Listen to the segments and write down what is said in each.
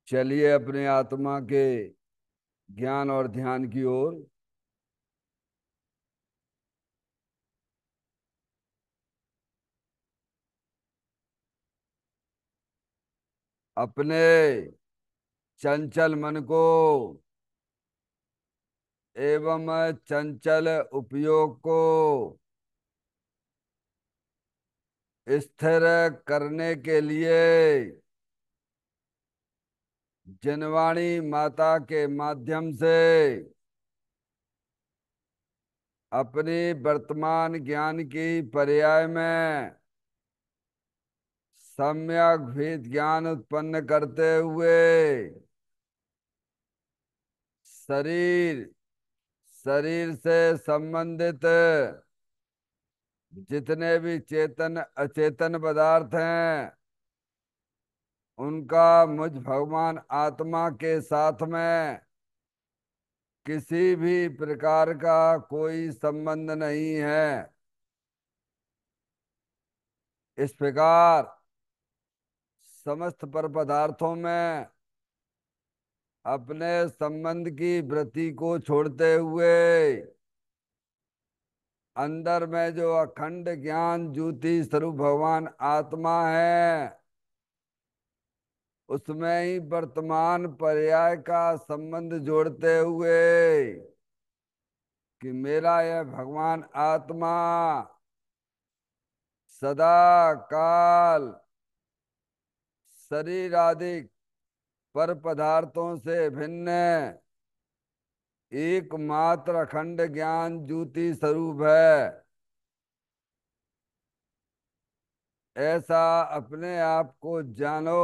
चलिए अपने आत्मा के ज्ञान और ध्यान की ओर। अपने चंचल मन को एवं चंचल उपयोग को स्थिर करने के लिए जनवाणी माता के माध्यम से अपनी वर्तमान ज्ञान की पर्याय में सम्यक भेद ज्ञान उत्पन्न करते हुए शरीर शरीर से संबंधित जितने भी चेतन अचेतन पदार्थ हैं उनका मुझ भगवान आत्मा के साथ में किसी भी प्रकार का कोई संबंध नहीं है। इस प्रकार समस्त पर पदार्थों में अपने संबंध की वृत्ति को छोड़ते हुए अंदर में जो अखंड ज्ञान ज्योति स्वरूप भगवान आत्मा है उसमें ही वर्तमान पर्याय का संबंध जोड़ते हुए कि मेरा यह भगवान आत्मा सदा काल शरीर आदि पर पदार्थों से भिन्न एकमात्र अखंड ज्ञान ज्योति स्वरूप है। ऐसा अपने आप को जानो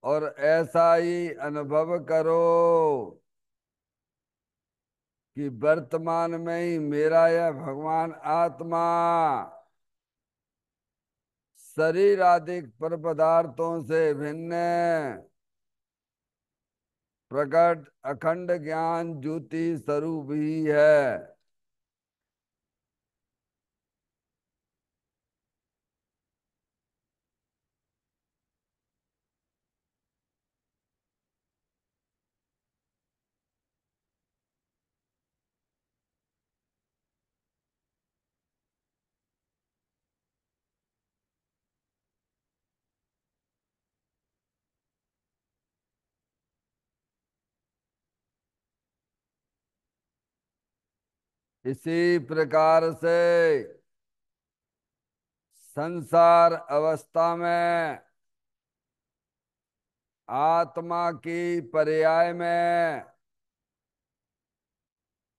और ऐसा ही अनुभव करो कि वर्तमान में ही मेरा यह भगवान आत्मा शरीर आदि पर पदार्थों से भिन्न प्रकट अखंड ज्ञान ज्योति स्वरूप ही है। इसी प्रकार से संसार अवस्था में आत्मा की पर्याय में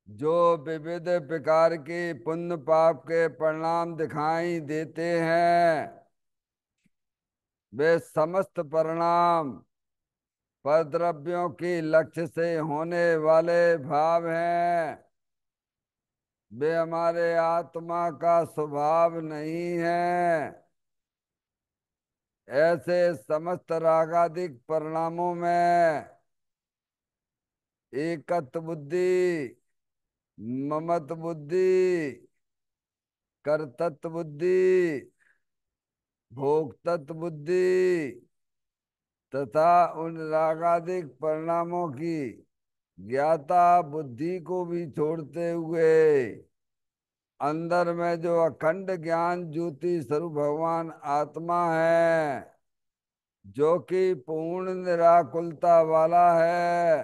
जो विविध प्रकार के पुण्य पाप के परिणाम दिखाई देते हैं वे समस्त परिणाम परद्रव्यों के लक्ष्य से होने वाले भाव हैं। वे हमारे आत्मा का स्वभाव नहीं है। ऐसे समस्त रागादिक परिणामों में एकत्व बुद्धि, ममत बुद्धि, कर्तृत्व बुद्धि, भोक्तृत्व बुद्धि तथा उन रागादिक परिणामों की ज्ञाता बुद्धि को भी छोड़ते हुए अंदर में जो अखंड ज्ञान ज्योति स्वरूप भगवान आत्मा है जो कि पूर्ण निराकुलता वाला है,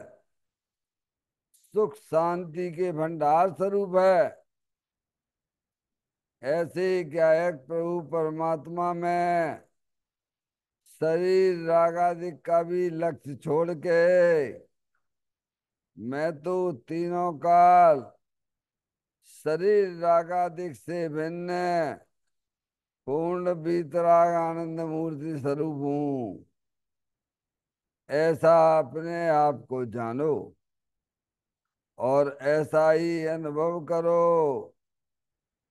सुख शांति के भंडार स्वरूप है, ऐसे क्या एक प्रभु परमात्मा में शरीर रागादिक का भी लक्ष्य छोड़ के मैं तो तीनों काल शरीर रागादिक से भिन्न पूर्ण वीतराग आनंद मूर्ति स्वरूप हूँ। ऐसा अपने आप को जानो और ऐसा ही अनुभव करो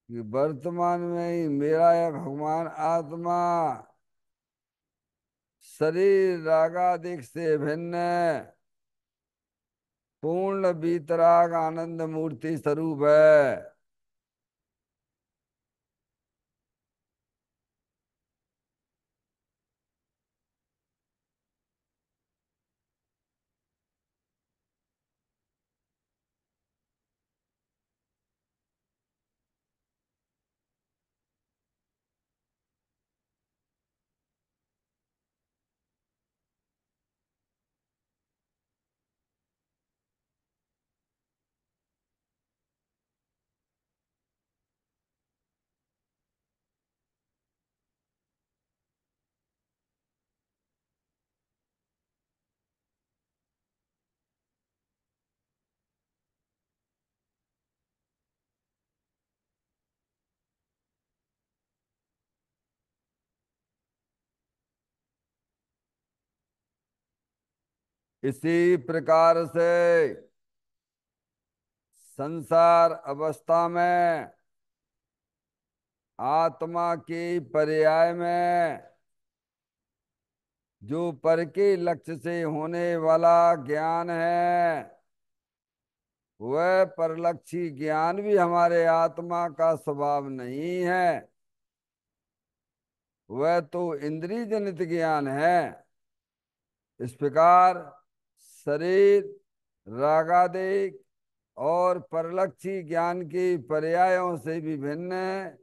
कि वर्तमान में ही मेरा यह भगवान आत्मा शरीर रागादिक से भिन्न पूर्ण वीतराग आनंद मूर्ति स्वरूप है। इसी प्रकार से संसार अवस्था में आत्मा के पर्याय में जो पर के लक्ष्य से होने वाला ज्ञान है, वह परलक्षी ज्ञान भी हमारे आत्मा का स्वभाव नहीं है। वह तो इंद्रिय जनित ज्ञान है। इस प्रकार शरीर, रागादेश और परलक्षी ज्ञान के पर्यायों से भी भिन्न है।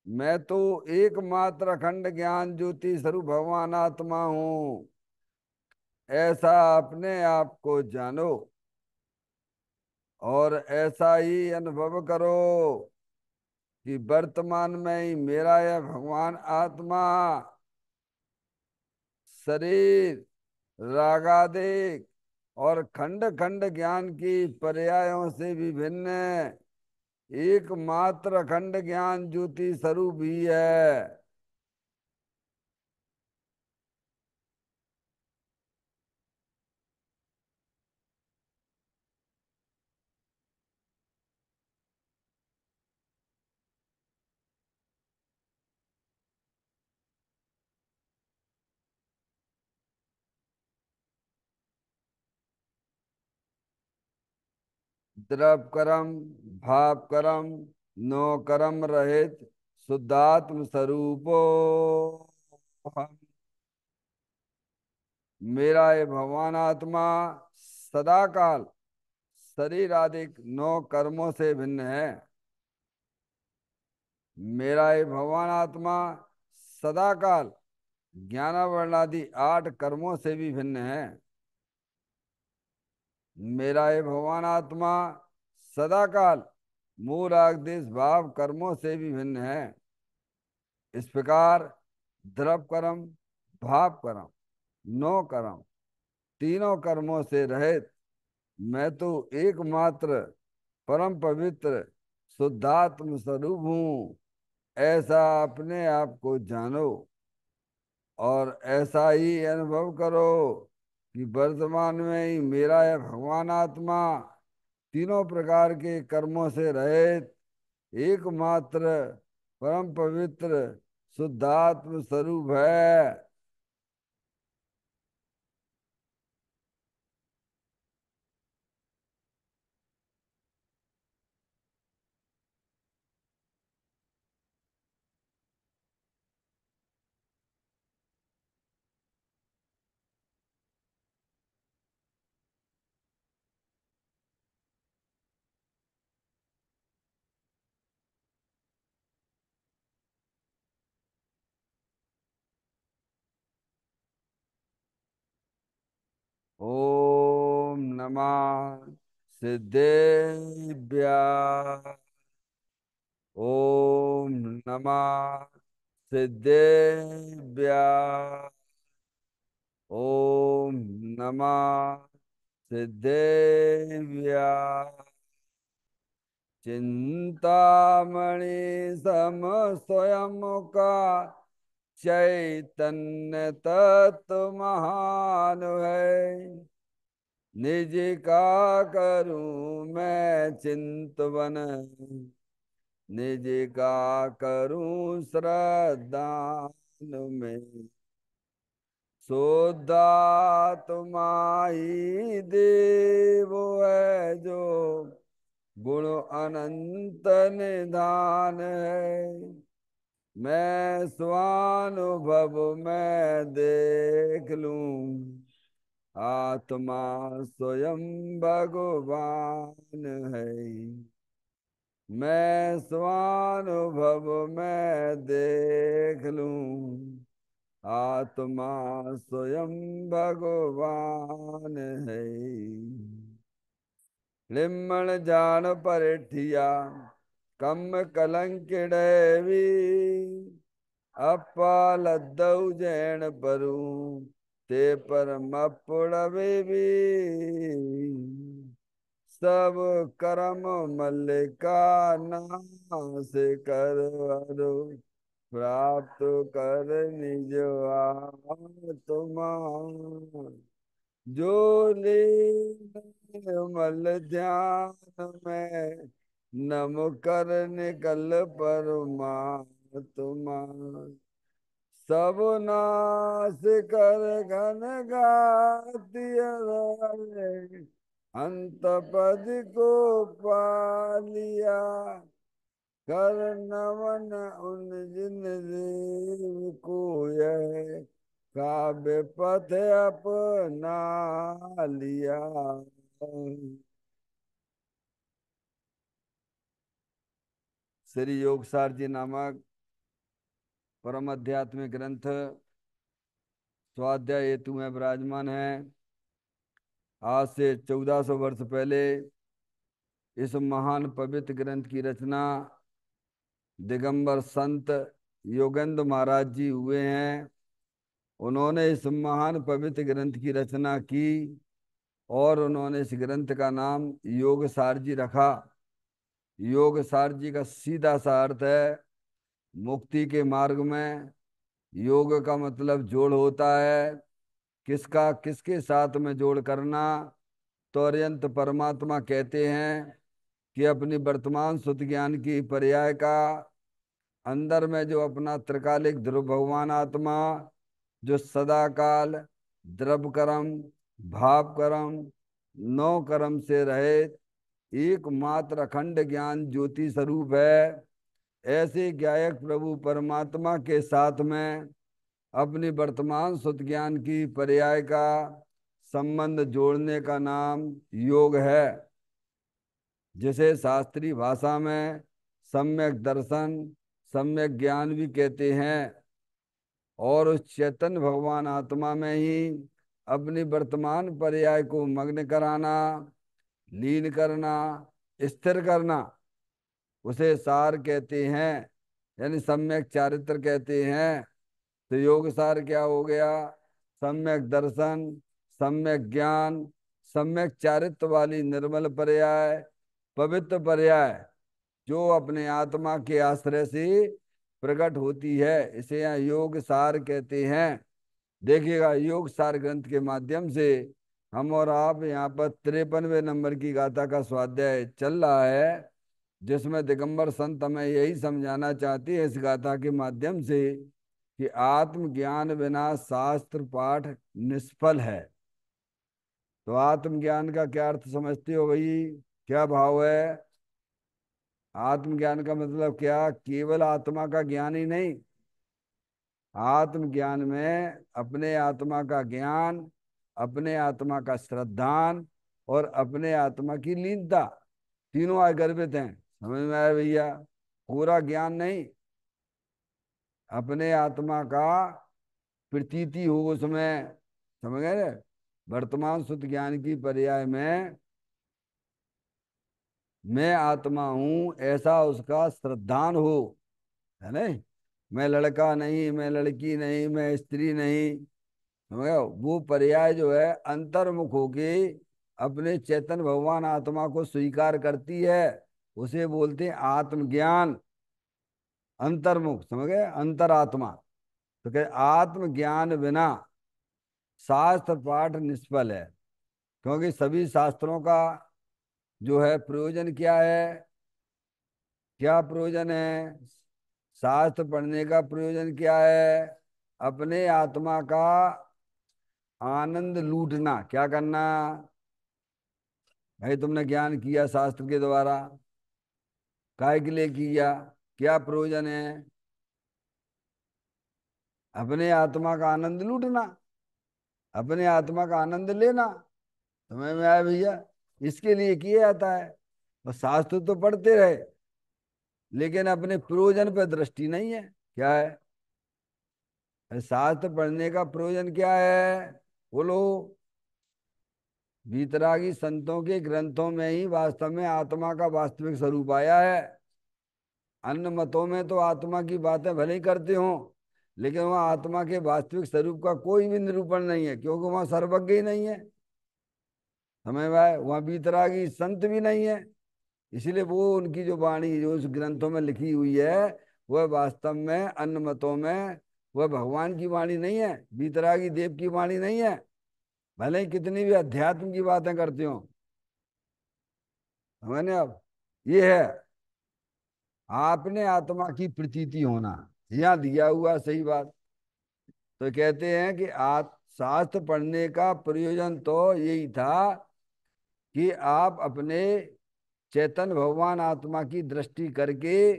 मैं तो एकमात्र अखंड ज्ञान ज्योति स्वरूप भगवान आत्मा हूँ, ऐसा अपने आप को जानो और ऐसा ही अनुभव करो कि वर्तमान में ही मेरा यह भगवान आत्मा शरीर, रागादिक और खंड खंड ज्ञान की पर्यायों से भी भिन्न है। एकमात्र अखंड ज्ञान ज्योति स्वरूप ही है। द्रव कर्म, भाव कर्म, नो कर्म रहित शुद्धात्म स्वरूपो हम। मेरा ये भगवान आत्मा सदा काल शरीर आदि नौ कर्मों से भिन्न है। मेरा ये भगवान आत्मा सदा काल ज्ञानावरण आदि 8 कर्मों से भी भिन्न है। मेरा ये भगवान आत्मा सदा काल मूल आदेश भाव कर्मों से भी भिन्न है। इस प्रकार द्रव कर्म, भाव कर्म, नो कर्म, तीनों कर्मों से रहित मैं तो एकमात्र परम पवित्र शुद्धात्म स्वरूप हूँ, ऐसा अपने आप को जानो और ऐसा ही अनुभव करो कि वर्तमान में ही मेरा यह भगवान आत्मा तीनों प्रकार के कर्मों से रहित एकमात्र परम पवित्र शुद्धात्म स्वरूप है। ओम नमः सिद्धेभ्य। ओम नमः सिद्धेभ्य। ओम नमः सिद्धेभ्य। चिंतामणि सम स्वयं का चैतन्य तत्व महान है। निज का करूं मैं चिंतवन, निज का करूं श्रद्धान में। शुद्धात्मा ही देव है जो गुण अनंत निधान है। मैं स्वानुभव में देख लूं, आत्मा स्वयं भगवान है। मैं स्वानुभव में देख लूं, आत्मा स्वयं भगवान है। लिम्मण जान परिठिया कम कलंकिड़ भी, अपा लद्दऊ जैन परू ते पर मपुड़वे भी। सब करम मल्लिका नाश कर अरु, प्राप्त कर निज आत्मा। जो लीन मल ध्यान में नम कर निकल परमात्मा, सब नाश कर घन गाती रे, अंत पद को पा लिया, कर नमन उन जिन देव को यह काव्य पथ अपना लिया। श्री योगसार जी नामक परम आध्यात्मिक ग्रंथ स्वाध्याय हेतु में विराजमान है। आज से 1400 वर्ष पहले इस महान पवित्र ग्रंथ की रचना दिगंबर संत योगेंद्र महाराज जी हुए हैं। उन्होंने इस महान पवित्र ग्रंथ की रचना की और उन्होंने इस ग्रंथ का नाम योग सार जी रखा। योग सार जी का सीधा सा अर्थ है मुक्ति के मार्ग में। योग का मतलब जोड़ होता है, किसका किसके साथ में जोड़ करना। तो अरियंत परमात्मा कहते हैं कि अपनी वर्तमान सुत ज्ञान की पर्याय का अंदर में जो अपना त्रिकालिक ध्रुव भगवान आत्मा जो सदा काल द्रव कर्म भाव कर्म नौ कर्म से रहित एकमात्र अखंड ज्ञान ज्योति स्वरूप है। ऐसे ज्ञायक प्रभु परमात्मा के साथ में अपनी वर्तमान सुत ज्ञान की पर्याय का संबंध जोड़ने का नाम योग है, जिसे शास्त्रीय भाषा में सम्यक दर्शन सम्यक ज्ञान भी कहते हैं। और उस चैतन्य भगवान आत्मा में ही अपनी वर्तमान पर्याय को मग्न कराना, लीन करना, स्थिर करना, उसे सार कहते हैं, यानी सम्यक चारित्र कहते हैं। तो योग सार क्या हो गया? सम्यक दर्शन, सम्यक ज्ञान, सम्यक चारित्र वाली निर्मल पर्याय, पवित्र पर्याय, जो अपने आत्मा के आश्रय से प्रकट होती है, इसे यहाँ योग सार कहते हैं। देखिएगा, योग सार ग्रंथ के माध्यम से हम और आप यहाँ पर 53वें नंबर की गाथा का स्वाध्याय चल रहा है, जिसमें दिगंबर संत हमें यही समझाना चाहती है इस गाथा के माध्यम से कि आत्मज्ञान बिना शास्त्र पाठ निष्फल है। तो आत्मज्ञान का क्या अर्थ समझते हो भाई? क्या भाव है? आत्मज्ञान का मतलब क्या? केवल आत्मा का ज्ञान ही नहीं, आत्मज्ञान में अपने आत्मा का ज्ञान, अपने आत्मा का श्रद्धान और अपने आत्मा की लीनता, तीनों आय गर्भित हैं। समझ में आया भैया? पूरा ज्ञान नहीं, अपने आत्मा का प्रतीति हो उसमें। समझ गए? वर्तमान शुद्ध ज्ञान की पर्याय में मैं आत्मा हूं ऐसा उसका श्रद्धान हो, है नहीं? मैं लड़का नहीं, मैं लड़की नहीं, मैं स्त्री नहीं। समझ गए? वो पर्याय जो है अंतर्मुख होके अपने चेतन भगवान आत्मा को स्वीकार करती है, उसे बोलते हैं आत्मज्ञान। अंतर्मुख, समझ गए? अंतरात्मा। तो कहे आत्मज्ञान बिना शास्त्र पाठ निष्फल है। क्योंकि सभी शास्त्रों का जो है प्रयोजन क्या है? क्या प्रयोजन है? शास्त्र पढ़ने का प्रयोजन क्या है? अपने आत्मा का आनंद लूटना। क्या करना? भाई तुमने ज्ञान किया शास्त्र के द्वारा, काय के लिए किया? क्या प्रयोजन है? अपने आत्मा का आनंद लूटना, अपने आत्मा का आनंद लेना। समझ में आया भैया? इसके लिए किया जाता है। और शास्त्र तो पढ़ते रहे, लेकिन अपने प्रयोजन पर दृष्टि नहीं है। क्या है? अरे शास्त्र पढ़ने का प्रयोजन क्या है? बोलो। वीतरागी संतों के ग्रंथों में ही वास्तव में आत्मा का वास्तविक स्वरूप आया है। अन्य मतों में तो आत्मा की बातें भले ही करते हो, लेकिन वहाँ आत्मा के वास्तविक स्वरूप का कोई भी निरूपण नहीं है, क्योंकि वहाँ सर्वज्ञ ही नहीं है। समझ में आए? वहाँ वीतरागी संत भी नहीं है। इसलिए वो उनकी जो वाणी जो उस ग्रंथों में लिखी हुई है, वह वास्तव में अन्य मतों में वह भगवान की वाणी नहीं है, वीतरागी देव की वाणी नहीं है। भले ही कितनी भी अध्यात्म की बातें करती हो। मैंने अब ये है आपने आत्मा की प्रतीति होना, यहाँ दिया हुआ सही बात। तो कहते हैं कि शास्त्र पढ़ने का प्रयोजन तो यही था कि आप अपने चेतन भगवान आत्मा की दृष्टि करके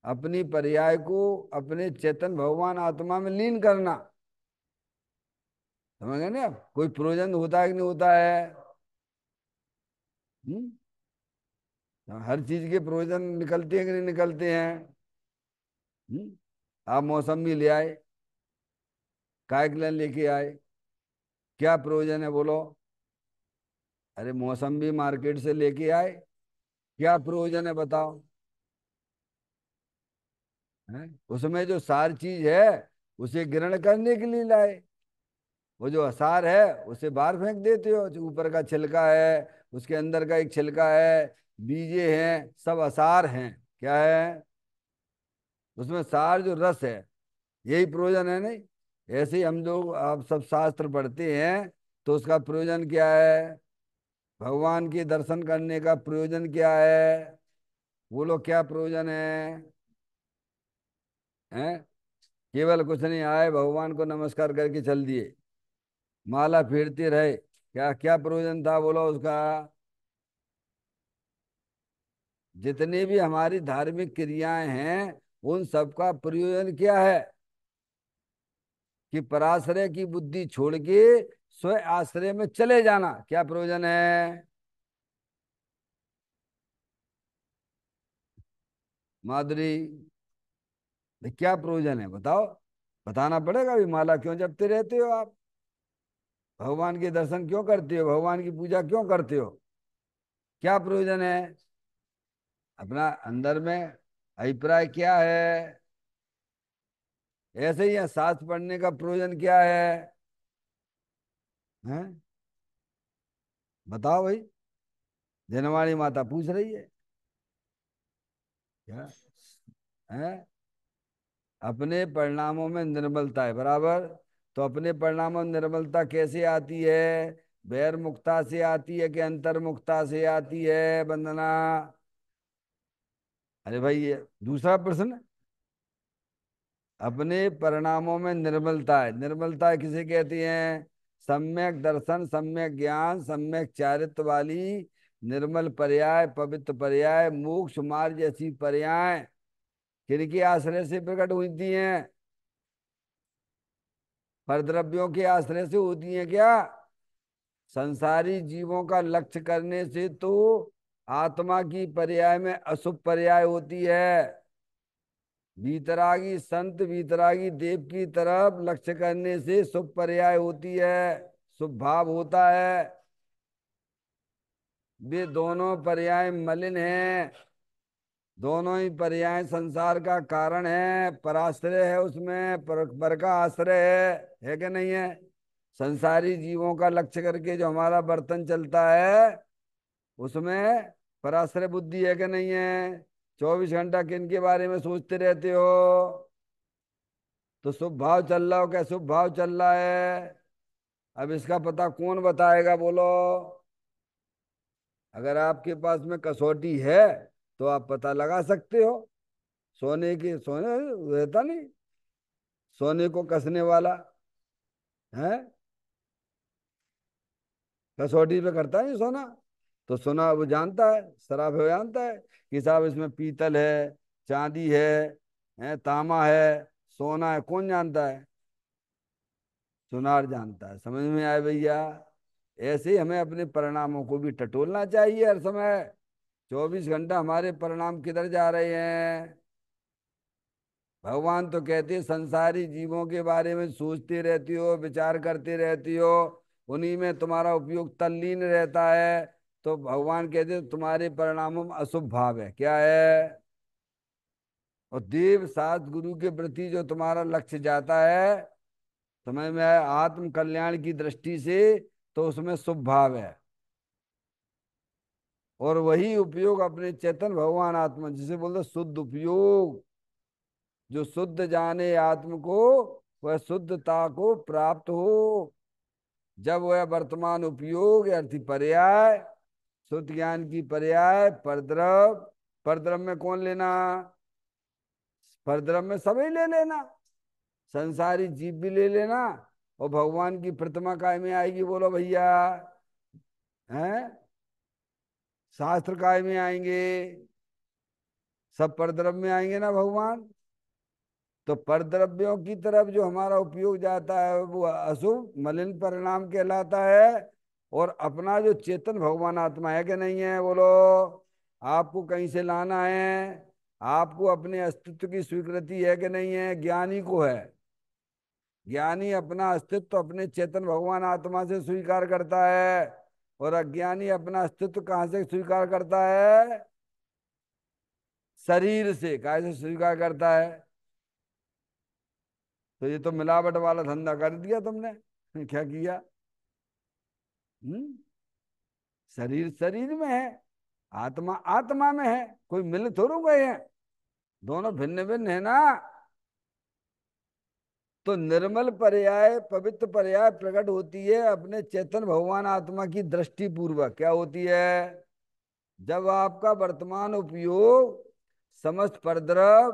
अपनी पर्याय को अपने चेतन भगवान आत्मा में लीन करना। समझ गए ना आप? कोई प्रयोजन होता है कि नहीं होता है? हम्म? हर चीज के प्रयोजन निकलते हैं कि नहीं निकलते हैं? हम्म? आप मौसमी ले आए, काय के लिए लेके आए, क्या प्रयोजन है बोलो? अरे मौसमी मार्केट से लेके आए, क्या प्रयोजन है बताओ? हैं? उसमें जो सार चीज है उसे ग्रहण करने के लिए लाए। वो जो असार है उसे बाहर फेंक देते हो। जो ऊपर का छिलका है, उसके अंदर का एक छिलका है, बीजे हैं, सब असार हैं। क्या है उसमें? सार जो रस है, यही प्रयोजन है नहीं? ऐसे ही हम लोग आप सब शास्त्र पढ़ते हैं तो उसका प्रयोजन क्या है? भगवान के दर्शन करने का प्रयोजन क्या है? बोलो क्या प्रयोजन है? हैं? केवल कुछ नहीं, आए भगवान को नमस्कार करके चल दिए, माला फेरते रहे, क्या क्या प्रयोजन था बोलो उसका? जितनी भी हमारी धार्मिक क्रियाएं हैं उन सबका प्रयोजन क्या है? कि पराश्रय की बुद्धि छोड़ के स्व आश्रय में चले जाना। क्या प्रयोजन है? माधुरी, क्या प्रयोजन है बताओ? बताना पड़ेगा। अभी माला क्यों जपते रहते हो आप? भगवान के दर्शन क्यों करते हो? भगवान की पूजा क्यों करते हो? क्या प्रयोजन है? अपना अंदर में अभिप्राय क्या है? ऐसे ही है, शास्त्र पढ़ने का प्रयोजन क्या है? हैं? बताओ भाई। जनवाणी माता पूछ रही है। क्या है? अपने परिणामों में निर्मलता है, बराबर। तो अपने परिणामों में निर्मलता कैसे आती है? बैर मुक्ता से आती है कि अंतर्मुक्ता से आती है वंदना? अरे भाई ये दूसरा प्रश्न। अपने परिणामों में निर्मलता है, निर्मलता किसे कहती हैं? सम्यक दर्शन, सम्यक ज्ञान, सम्यक चारित्र वाली निर्मल पर्याय, पवित्र पर्याय, मोक्ष मार्ग जैसी पर्याय किनके आश्रय से प्रकट होती हैं? परद्रव्यों के आश्रय से होती हैं क्या? संसारी जीवों का लक्ष्य करने से तो आत्मा की पर्याय में अशुभ पर्याय होती है। वीतरागी संत, वीतरागी देव की तरफ लक्ष्य करने से शुभ पर्याय होती है, शुभ भाव होता है। वे दोनों पर्याय मलिन हैं। दोनों ही पर्याय संसार का कारण है। पराश्रय है उसमें, पर का आश्रय है कि नहीं है? संसारी जीवों का लक्ष्य करके जो हमारा बर्तन चलता है उसमें पराश्रय बुद्धि है कि नहीं है? 24 घंटा किन के बारे में सोचते रहते हो? तो शुभ भाव चल रहा हो क्या? शुभ भाव चल रहा है। अब इसका पता कौन बताएगा बोलो? अगर आपके पास में कसौटी है तो आप पता लगा सकते हो। सोने की सोने रहता नहीं, सोने को कसने वाला है, कसौटी पे करता नहीं सोना। तो सोना वो जानता है, शराब है वो जानता है कि साहब इसमें पीतल है, चांदी है, तांबा है, सोना है। कौन जानता है? सुनार जानता है। समझ में आए भैया? ऐसे ही हमें अपने परिणामों को भी टटोलना चाहिए हर समय। 24 घंटा हमारे परिणाम किधर जा रहे हैं? भगवान तो कहते हैं संसारी जीवों के बारे में सोचते रहती हो, विचार करते रहती हो, उन्हीं में तुम्हारा उपयोग तल्लीन रहता है। तो भगवान कहते हैं तुम्हारे परिणामों में अशुभ भाव है। क्या है? और देव शास्त्र गुरु के प्रति जो तुम्हारा लक्ष्य जाता है, समझ में आया, आत्म कल्याण की दृष्टि से, तो उसमें शुभ भाव है। और वही उपयोग अपने चेतन भगवान आत्मा, जिसे बोलते शुद्ध उपयोग, जो शुद्ध जाने आत्म को, वह शुद्धता को प्राप्त हो। जब वह वर्तमान उपयोग अर्थी पर्याय, श्रुत ज्ञान की पर्याय परद्रव, परद्रव में कौन लेना, परद्रव में सभी ले लेना, संसारी जीव भी ले लेना, और भगवान की प्रतिमा काय में आएगी बोलो भैया, हैं, शास्त्र काय में आएंगे, सब परद्रव्य में आएंगे ना भगवान। तो परद्रव्यों की तरफ जो हमारा उपयोग जाता है वो अशुभ मलिन परिणाम कहलाता है। और अपना जो चेतन भगवान आत्मा है कि नहीं है बोलो, आपको कहीं से लाना है, आपको अपने अस्तित्व की स्वीकृति है कि नहीं है, ज्ञानी को है। ज्ञानी अपना अस्तित्व अपने चेतन भगवान आत्मा से स्वीकार करता है, और अज्ञानी अपना अस्तित्व कहाँ से स्वीकार करता है, शरीर से। कैसे स्वीकार करता है, तो ये तो मिलावट वाला धंधा कर दिया तुमने। क्या किया, हम्म, शरीर शरीर में है, आत्मा आत्मा में है, कोई मिल थोड़ू गए हैं, दोनों भिन्न भिन्न है ना। तो निर्मल पर्याय पवित्र पर्याय प्रकट होती है अपने चेतन भगवान आत्मा की दृष्टि पूर्वक। क्या होती है, जब आपका वर्तमान उपयोग समस्त परद्रव,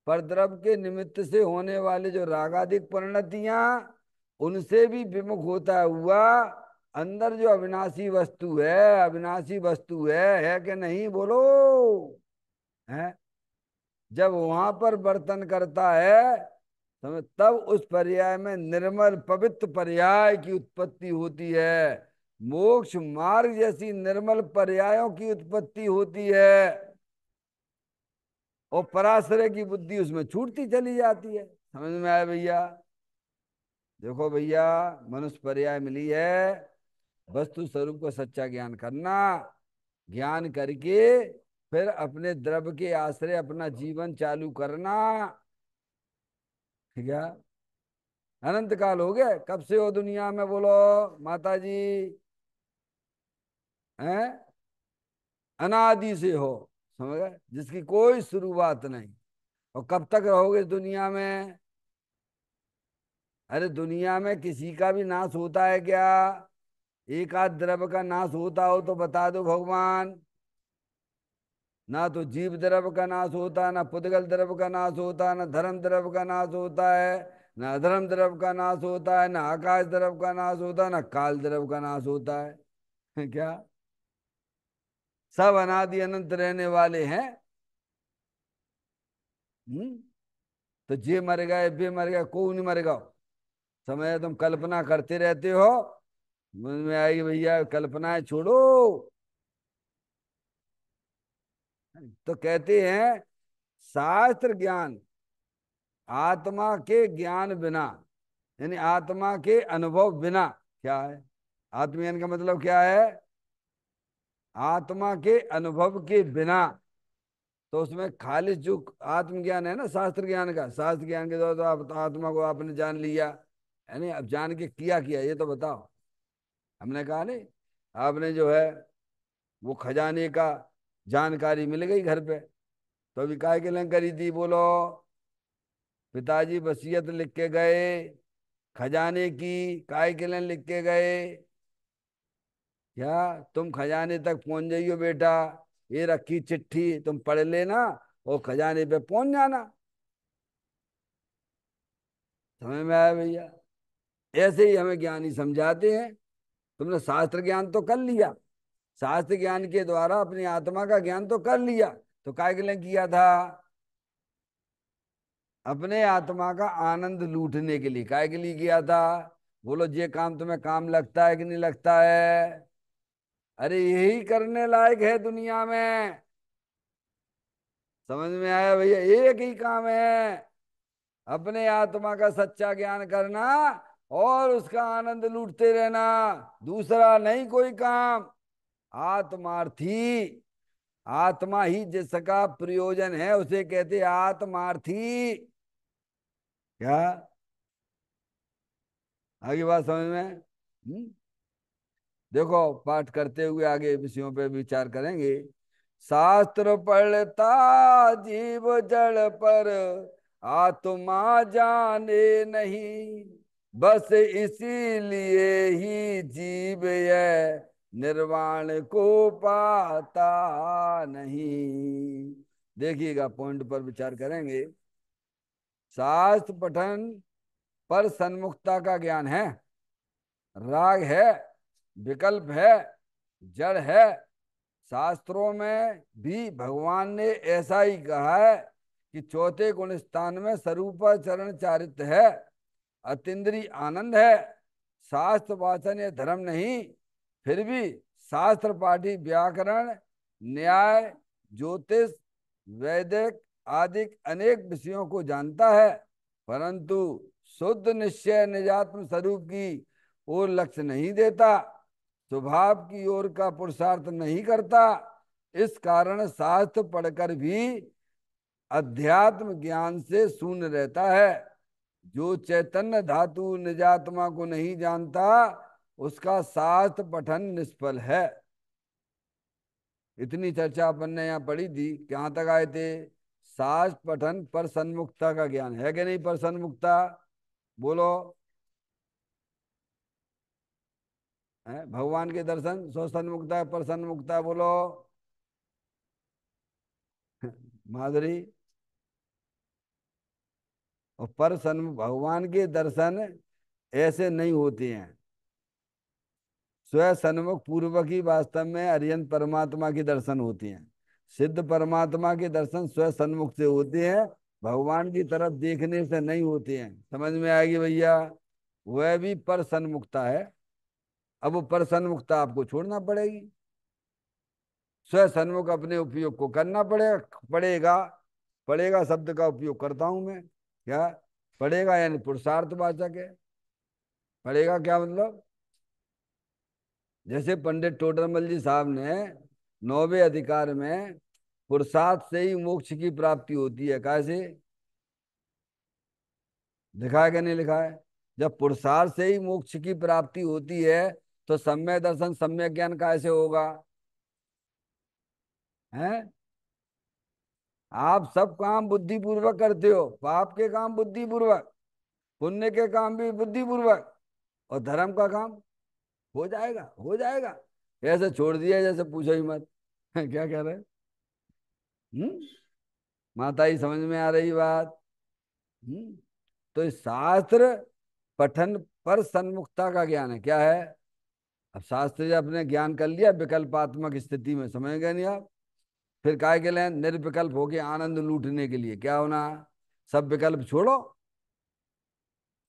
परद्रव के निमित्त से होने वाले जो रागादिक परिणतियां, उनसे भी विमुख होता हुआ अंदर जो अविनाशी वस्तु है, अविनाशी वस्तु है कि नहीं बोलो, है, जब वहां पर वर्तन करता है समझ, तब उस पर्याय में निर्मल पवित्र पर्याय की उत्पत्ति होती है, मोक्ष मार्ग जैसी निर्मल पर्यायों की उत्पत्ति होती है, और पराश्रय की बुद्धि उसमें छूटती चली जाती है। समझ में आया भैया, देखो भैया, मनुष्य पर्याय मिली है वस्तु स्वरूप को सच्चा ज्ञान करना, ज्ञान करके फिर अपने द्रव्य के आश्रय अपना जीवन चालू करना। ठीक है, अनंत काल हो गए, कब से हो दुनिया में बोलो माता जी, हैं, अनादि से हो, समझ गए, जिसकी कोई शुरुआत नहीं। और कब तक रहोगे इस दुनिया में, अरे दुनिया में किसी का भी नाश होता है क्या, एक आध द्रव्य का नाश होता हो तो बता दो भगवान। ना तो जीव द्रव्य का नाश होता, ना पुद्गल द्रव्य का नाश होता, ना धर्म द्रव्य का नाश होता है, ना अधर्म द्रव्य का नाश होता है, ना आकाश द्रव्य का नाश होता है, ना काल द्रव्य का नाश होता है। क्या, सब अनादि अनंत रहने वाले हैं। हम्म, तो जे मर गए बे मर गए, कोई नहीं मर गया। समय तुम कल्पना करते रहते हो, समझ में आएगी भैया, कल्पनाएं छोड़ो। तो कहते हैं शास्त्र ज्ञान आत्मा के ज्ञान बिना, यानी आत्मा के अनुभव बिना, क्या है, आत्मज्ञान का मतलब क्या है, आत्मा के अनुभव के बिना। तो उसमें खालिश जो आत्मज्ञान है ना शास्त्र ज्ञान का, शास्त्र ज्ञान के द्वारा तो आप तो आत्मा को आपने जान लिया, यानी अब जान के किया किया ये तो बताओ। हमने कहा नहीं, आपने जो है वो खजाने का जानकारी मिल गई घर पे, तो अभी काय के लिए करी थी बोलो, पिताजी वसीयत लिख के गए खजाने की, काय के लिए लिख के गए, क्या तुम खजाने तक पहुंच जाइयो बेटा, ये रखी चिट्ठी तुम पढ़ लेना और खजाने पे पहुंच जाना। समझ में आया भैया, ऐसे ही हमें ज्ञानी समझाते हैं, तुमने शास्त्र ज्ञान तो कर लिया, शास्त्र ज्ञान के द्वारा अपनी आत्मा का ज्ञान तो कर लिया, तो काय के लिए किया था, अपने आत्मा का आनंद लूटने के लिए। काय के लिए किया था बोलो, ये काम तुम्हें काम लगता है कि नहीं लगता है, अरे यही करने लायक है दुनिया में। समझ में आया भैया, एक ही काम है, अपने आत्मा का सच्चा ज्ञान करना और उसका आनंद लूटते रहना, दूसरा नहीं कोई काम। आत्मार्थी, आत्मा ही जिसका प्रयोजन है उसे कहते आत्मार्थी। क्या, आगे बात समझ में, देखो पाठ करते हुए आगे विषयों पे विचार करेंगे। शास्त्र पढ़ता जीव जड़ पर, आत्मा जाने नहीं, बस इसीलिए ही जीव यह निर्वाण को पाता नहीं। देखिएगा, पॉइंट पर विचार करेंगे। शास्त्र पठन पर सन्मुखता का ज्ञान है, राग है, विकल्प है, जड़ है। शास्त्रों में भी भगवान ने ऐसा ही कहा है कि चौथे गुण स्थान में स्वरूपाचरण चारित्र है, अतीन्द्रिय आनंद है। शास्त्र वाचन ये धर्म नहीं, फिर भी शास्त्र पाठी व्याकरण, न्याय, ज्योतिष, वैदिक आदि अनेक विषयों को जानता है, परंतु शुद्ध निश्चय निजात्म स्वरूप की ओर लक्ष्य नहीं देता, स्वभाव की ओर का पुरुषार्थ नहीं करता। इस कारण शास्त्र पढ़कर भी अध्यात्म ज्ञान से शून्य रहता है। जो चैतन्य धातु निजात्मा को नहीं जानता, उसका शास्त्र पठन निष्फल है। इतनी चर्चा अपन ने यहाँ पढ़ी थी, कहाँ तक आए थे? शास्त्र पठन पर सन्मुखता का ज्ञान है कि नहीं? पर सन्मुखता बोलो है, भगवान के दर्शन सो सन्मुखता, पर सन्मुखता बोलो। माधुरी। और पर सन्मुख भगवान के दर्शन ऐसे नहीं होते हैं। स्व सन्मुख पूर्वक ही वास्तव में अरिहंत परमात्मा के दर्शन होते हैं। सिद्ध परमात्मा के दर्शन स्व सन्मुख से होते हैं, भगवान की तरफ देखने से नहीं होते हैं। समझ में आएगी भैया? वह भी पर सन्मुखता है। अब वो पर सन्मुखता आपको छोड़ना पड़ेगी, स्व सन्मुख अपने उपयोग को करना पड़ेगा। पड़ेगा, पड़ेगा शब्द का उपयोग करता हूं मैं। क्या पड़ेगा? यानी पुरुषार्थवाचक है। पड़ेगा क्या मतलब? जैसे पंडित टोडरमल जी साहब ने 9वें अधिकार में पुरुषार्थ से ही मोक्ष की प्राप्ति होती है, कैसे लिखा है कि नहीं लिखा है? जब पुरुषार्थ से ही मोक्ष की प्राप्ति होती है, तो सम्यक दर्शन सम्यक ज्ञान कैसे होगा? हैं? आप सब काम बुद्धिपूर्वक करते हो, पाप के काम बुद्धिपूर्वक, पुण्य के काम भी बुद्धिपूर्वक, और धर्म का काम हो जाएगा, हो जाएगा। ऐसे छोड़ दिया जैसे पूछो ही मत। क्या कह रहे हैं? हम्म? माता ही समझ में आ रही बात? हम्म? तो इस शास्त्र पठन पर सन्मुखता का ज्ञान है, क्या है? अब शास्त्र जब अपने ज्ञान कर लिया विकल्पात्मक स्थिति में, समझ गए नहीं आप? फिर काय के लिए निर्विकल्प होके आनंद लूटने के लिए क्या होना? सब विकल्प छोड़ो।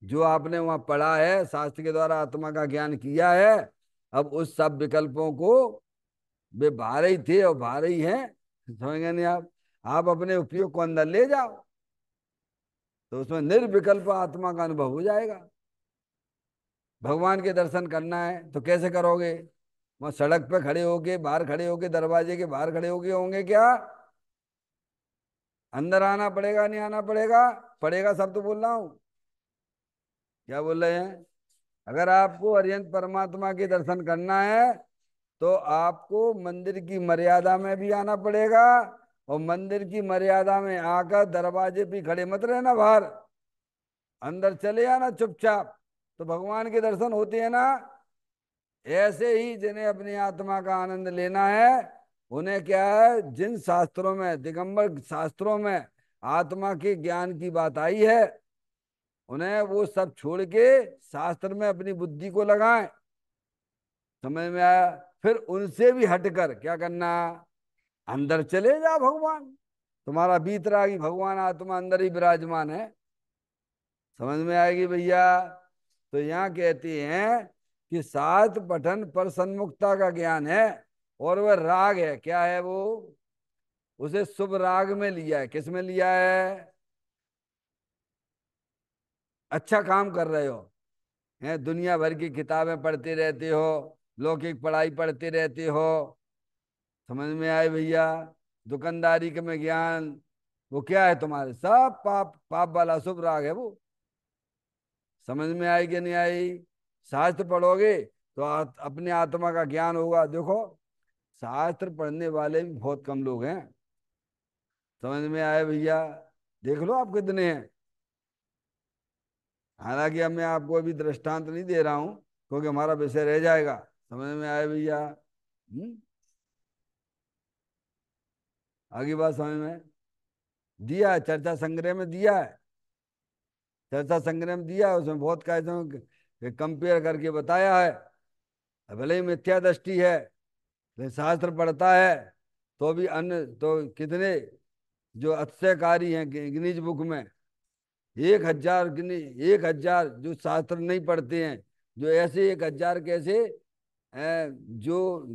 जो आपने वहां पढ़ा है, शास्त्र के द्वारा आत्मा का ज्ञान किया है, अब उस सब विकल्पों को, वे बाहर ही थे और बाहर ही हैं, समझ गए नहीं आप अपने उपयोग को अंदर ले जाओ, तो उसमें निर्विकल्प आत्मा का अनुभव हो जाएगा। भगवान के दर्शन करना है तो कैसे करोगे? वहां सड़क पे खड़े होके, बाहर खड़े होके, दरवाजे के बाहर खड़े होके होंगे क्या? अंदर आना पड़ेगा, नहीं आना पड़ेगा? पड़ेगा, सब तो बोल रहा हूं। क्या बोल रहे हैं? अगर आपको अरिहंत परमात्मा के दर्शन करना है, तो आपको मंदिर की मर्यादा में भी आना पड़ेगा, और मंदिर की मर्यादा में आकर दरवाजे पे खड़े मत रहना, बाहर अंदर चले आना चुपचाप। तो भगवान के दर्शन होते हैं ना। ऐसे ही जिन्हें अपनी आत्मा का आनंद लेना है, उन्हें क्या है, जिन शास्त्रों में, दिगंबर शास्त्रों में आत्मा के ज्ञान की बात आई है, उन्हें वो सब छोड़ के शास्त्र में अपनी बुद्धि को लगाएं। समझ में आया? फिर उनसे भी हटकर क्या करना? अंदर चले जाओ, भगवान तुम्हारा बीतरागी भगवान आत्मा अंदर ही विराजमान है। समझ में आएगी भैया? तो यहाँ कहते हैं कि शास्त्र पठन पर सन्मुखता का ज्ञान है, और वह राग है, क्या है वो? उसे शुभ राग में लिया है। किस में लिया है? अच्छा काम कर रहे हो, हैं, दुनिया भर की किताबें पढ़ते रहते हो, लौकिक पढ़ाई पढ़ते रहते हो, समझ में आए भैया? दुकानदारी के में ज्ञान, वो क्या है तुम्हारे? सब पाप, पाप वाला शुभ राग है वो। समझ में आई कि नहीं आई? शास्त्र पढ़ोगे तो अपने आत्मा का ज्ञान होगा। देखो, शास्त्र पढ़ने वाले भी बहुत कम लोग हैं। समझ में आए भैया? देख लो आप कितने हैं। हालांकि अब मैं आपको अभी दृष्टांत नहीं दे रहा हूं, क्योंकि हमारा विषय रह जाएगा। समझ में आए भैया? आगे बात समझ में? दिया है, चर्चा संग्रह में दिया है। चर्चा संग्रह में दिया है, उसमें बहुत कायदों कंपेयर करके बताया है। भले ही मिथ्या दृष्टि है, लेकिन शास्त्र पढ़ता है तो भी अन्य तो कितने जो अतिशयकारी हैं गिनीज बुक में, 1,000 गिनी, 1,000 जो शास्त्र नहीं पढ़ते हैं, जो ऐसे 1,000 कैसे जो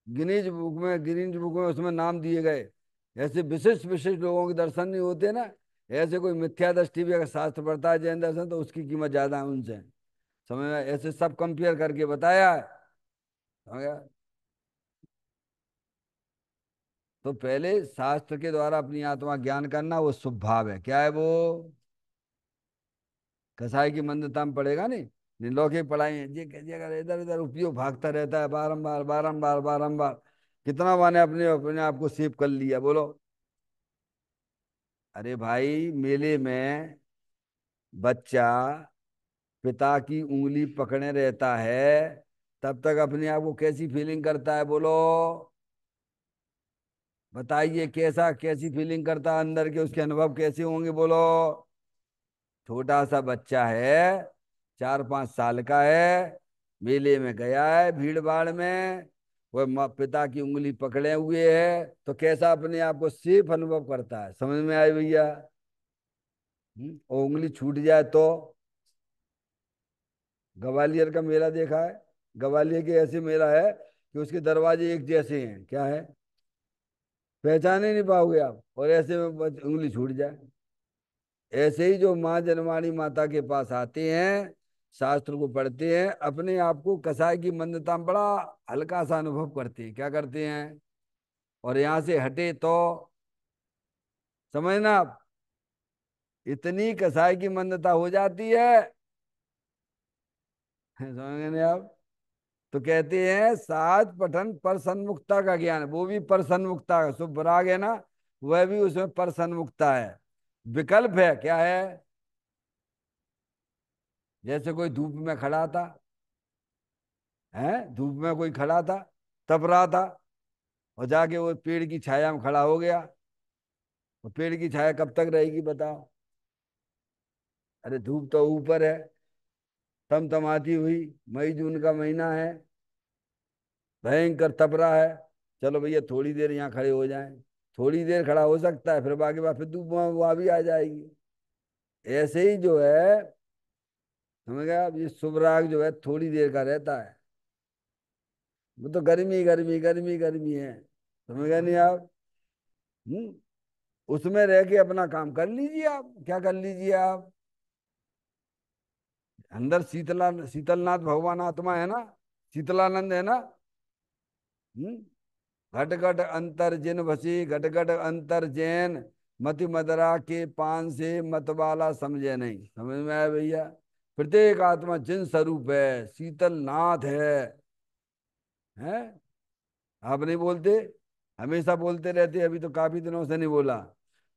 गिनीज बुक में उसमें नाम दिए गए। ऐसे विशिष्ट विशिष्ट लोगों के दर्शन नहीं होते ना, ऐसे कोई मिथ्या दृष्टि भी अगर शास्त्र पढ़ता है जैन दर्शन, तो उसकी कीमत ज्यादा है उनसे। समझ में? ऐसे सब कंपेयर करके बताया है। समझ गया? तो पहले शास्त्र के द्वारा अपनी आत्मा ज्ञान करना वो शुभ भाव है। क्या है वो? कसाई की मंदता में पड़ेगा नहीं, लौकिक पढ़ाई है ये कहती है, अगर इधर उधर उपयोग भागता रहता है बारंबार बारंबार बारंबार, कितना माने अपने अपने आप को सेव कर लिया, बोलो। अरे भाई, मेले में बच्चा पिता की उंगली पकड़े रहता है, तब तक अपने आप को कैसी फीलिंग करता है, बोलो। बताइए, कैसा कैसी फीलिंग करता है अंदर के, उसके अनुभव कैसे होंगे, बोलो। छोटा सा बच्चा है, 4-5 साल का है, मेले में गया है भीड़ भाड़ में, वो पिता की उंगली पकड़े हुए है, तो कैसा अपने आप को सेफ अनुभव करता है। समझ में आए भैया? और उंगली छूट जाए तो? ग्वालियर का मेला देखा है? ग्वालियर के ऐसे मेला है कि उसके दरवाजे एक जैसे हैं, क्या है, पहचान ही नहीं पाओगे आप, और ऐसे में उंगली छूट जाए। ऐसे ही जो माँ जनवाणी माता के पास आते हैं, शास्त्र को पढ़ते हैं, अपने आप को कसाई की मंदता में बड़ा हल्का सा अनुभव करते हैं। क्या करते हैं? और यहाँ से हटे तो समझना आप, इतनी कसाई की मंदता हो जाती है, समझ नहीं आप? तो कहते हैं साज पठन पर सन्मुखता का ज्ञान, वो भी पर सन्मुखता है, शुभ राग है ना, वह भी उसमें पर सन्मुखता है। विकल्प है, क्या है? जैसे कोई धूप में खड़ा था, है धूप में कोई खड़ा था, तप रहा था, और जाके वो पेड़ की छाया में खड़ा हो गया। वो पेड़ की छाया कब तक रहेगी, बताओ? अरे धूप तो ऊपर है, तमतमाती हुई, मई जून का महीना है, भयंकर तप रहा है। चलो भैया थोड़ी देर यहाँ खड़े हो जाएं, थोड़ी देर खड़ा हो सकता है, फिर बाकी बात फिर धूप वहां भी आ जाएगी। ऐसे ही जो है, समझ गया? अब ये शुभ राग जो है थोड़ी देर का रहता है, वो तो गर्मी गर्मी गर्मी गर्मी है। समझ गए नहीं आप? हम्म उसमें रह के अपना काम कर लीजिए आप। क्या कर लीजिए आप? अंदर शीतलनाथ भगवान आत्मा है ना, शीतलानंद है ना। घट घट अंतर जिन भसी, घट घट अंतर जैन, मति मदरा के पान से मतवाला समझे नहीं। समझ में आया भैया? प्रत्येक आत्मा जिन स्वरूप है, शीतलनाथ है। आप नहीं बोलते? हमेशा बोलते रहते, अभी तो काफी दिनों से नहीं बोला।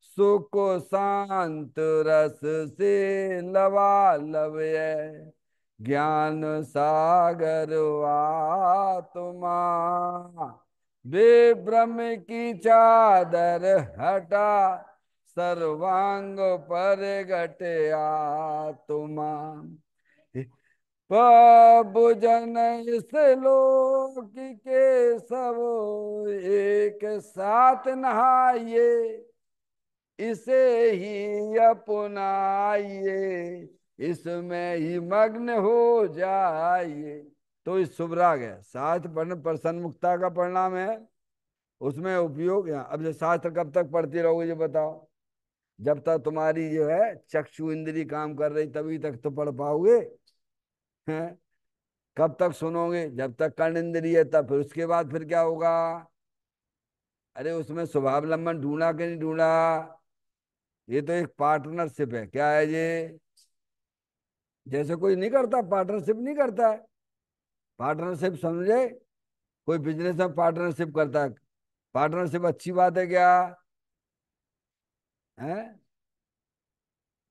सुख शांत रस से लबालब है, ज्ञान सागर आत्मा, विभ्रम की चादर हटा, सर्वांग पर गट आत्मा। प्रभु जन इस लोक के सब एक साथ नहाइए, इसे ही अपनाइए, इसमें ही मग्न हो जाइए। तो इस शुभ राग है, शास्त्र पढ़ने पर सन्मुखता का परिणाम है, उसमें उपयोग। यहाँ अब जो शास्त्र कब तक पढ़ते रहोगे ये बताओ? जब तक तुम्हारी जो है चक्षु इंद्री काम कर रही तभी तक तो पढ़ पाओगे, हैं? कब तक सुनोगे? जब तक कर्ण इंद्रिय है, तब फिर उसके बाद फिर क्या होगा? अरे उसमें स्वभावलंबन ढूंढा कि नहीं ढूंढा? ये तो एक पार्टनरशिप है। क्या है ये? जैसे कोई नहीं करता, पार्टनरशिप नहीं करता है। पार्टनरशिप समझे? कोई बिजनेस में पार्टनरशिप करता है, पार्टनरशिप अच्छी बात है क्या? है?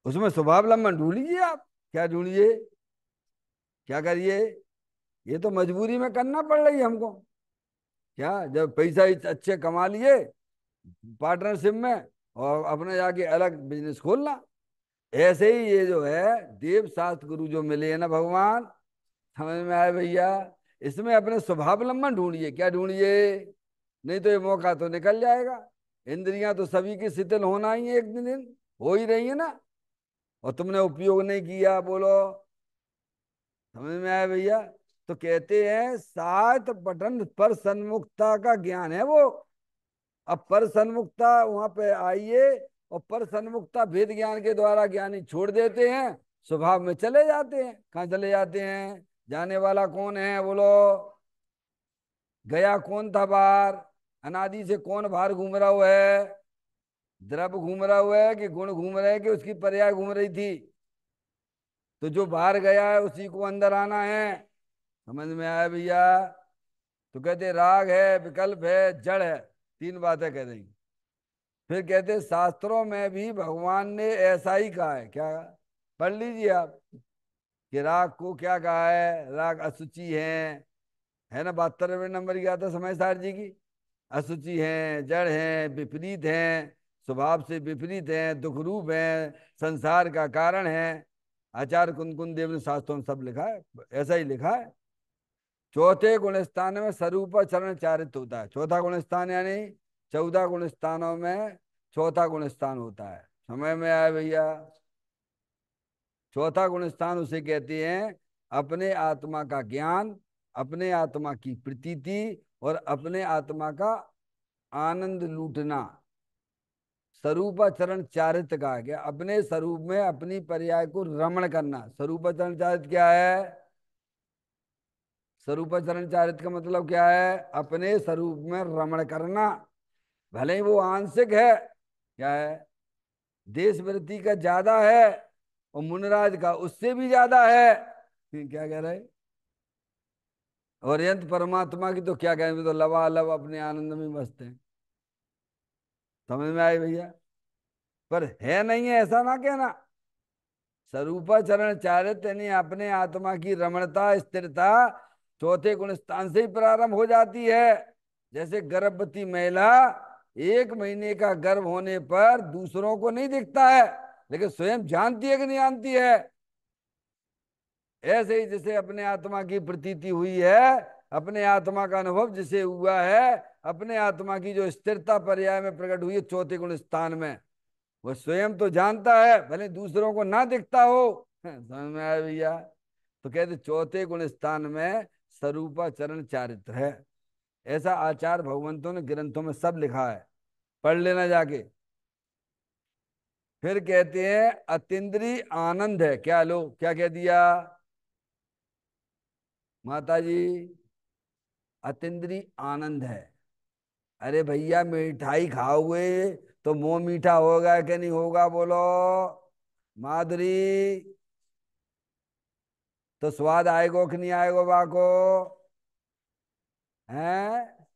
उसमें स्वभावलंबन ढूंढ लीजिए आप। क्या ढूंढिए, क्या करिए? ये तो मजबूरी में करना पड़ रही है हमको। क्या जब पैसा अच्छे कमा लिए पार्टनरशिप में, और अपने जाके अलग बिजनेस खोलना। ऐसे ही ये जो है देव शास्त्र गुरु जो मिले हैं ना भगवान, समझ में आए भैया? इसमें अपने स्वभावलंबन ढूंढिए। क्या ढूंढिए? नहीं तो ये मौका तो निकल जाएगा। इंद्रियां तो सभी की शिथिल होना ही है, एक दिन हो ही रही है ना। और तुमने उपयोग नहीं किया, बोलो। समझ में आया भैया? तो कहते हैं सात पठन पर सन्मुखता का ज्ञान है वो। अब पर सन्मुखता वहां पे आइए, और पर सन्मुखता भेद ज्ञान के द्वारा ज्ञानी छोड़ देते हैं, स्वभाव में चले जाते हैं। कहाँ चले जाते हैं? जाने वाला कौन है, बोलो? गया कौन था बाहर? अनादि से कौन बाहर घूम रहा हुआ है? द्रव घूम रहा हुआ है कि गुण घूम रहे हैं कि उसकी पर्याय घूम रही थी? तो जो बाहर गया है उसी को अंदर आना है। समझ में आया भैया? तो कहते राग है, विकल्प है, जड़ है, तीन बातें कह देंगे। फिर कहते शास्त्रों में भी भगवान ने ऐसा ही कहा है। क्या? पढ़ लीजिए आप कि राग को क्या कहा है, राग अशुचि है ना? 72वें नंबर की आता समय सार जी की। अशुचि हैं, जड़ हैं, विपरीत हैं, स्वभाव से विपरीत हैं, दुख रूप हैं, संसार का कारण है। आचार्य कुंदकुंद देव ने शास्त्रों में सब लिखा है, ऐसा ही लिखा है। चौथे गुण स्थान में स्वरूप चरण चारित होता है। चौथा गुण स्थान यानी 14 गुण स्थानों में चौथा गुण स्थान होता है। समय में आया भैया? चौथा गुण स्थान उसे कहते हैं अपने आत्मा का ज्ञान, अपने आत्मा की प्रतीति, और अपने आत्मा का आनंद लूटना। स्वरूपाचरण चारित कहा गया, अपने स्वरूप में अपनी पर्याय को रमण करना। स्वरूपाचरण चारित क्या है? स्वरूपाचरण चारित का मतलब क्या है? अपने स्वरूप में रमण करना। भले ही वो आंशिक है, क्या है, देश वृत्ति का ज्यादा है, और मुनराज का उससे भी ज्यादा है। क्या कह रहे? और यंत्र परमात्मा की तो क्या कहें, तो लबालब अपने आनंद में मस्त है। समझ में आई भैया? पर है नहीं है ऐसा ना कहना। स्वरूपाचरण चारित यानी अपने आत्मा की रमणता, स्थिरता चौथे गुण स्थान से ही प्रारंभ हो जाती है। जैसे गर्भवती महिला 1 महीने का गर्भ होने पर दूसरों को नहीं दिखता है, लेकिन स्वयं जानती है कि नहीं जानती है। ऐसे ही जैसे अपने आत्मा की प्रतीति हुई है, अपने आत्मा का अनुभव जिसे हुआ है, अपने आत्मा की जो स्थिरता पर्याय में प्रकट हुई है चौथे गुण स्थान में, वो स्वयं तो जानता है भले दूसरों को ना दिखता हो। समझ में आया भैया? तो कहते चौथे गुण स्थान में स्वरूपाचरण चारित्र है। ऐसा आचार भगवंतों ने ग्रंथों में सब लिखा है, पढ़ लेना जाके। फिर कहते हैं अतीन्द्रिय आनंद है। क्या लो, क्या कह दिया माता जी? अतीन्द्रिय आनंद है। अरे भैया मिठाई खाओगे तो मुंह मीठा होगा कि नहीं होगा, बोलो माधुरी? तो स्वाद आएगो कि नहीं आएगो बाको? हैं?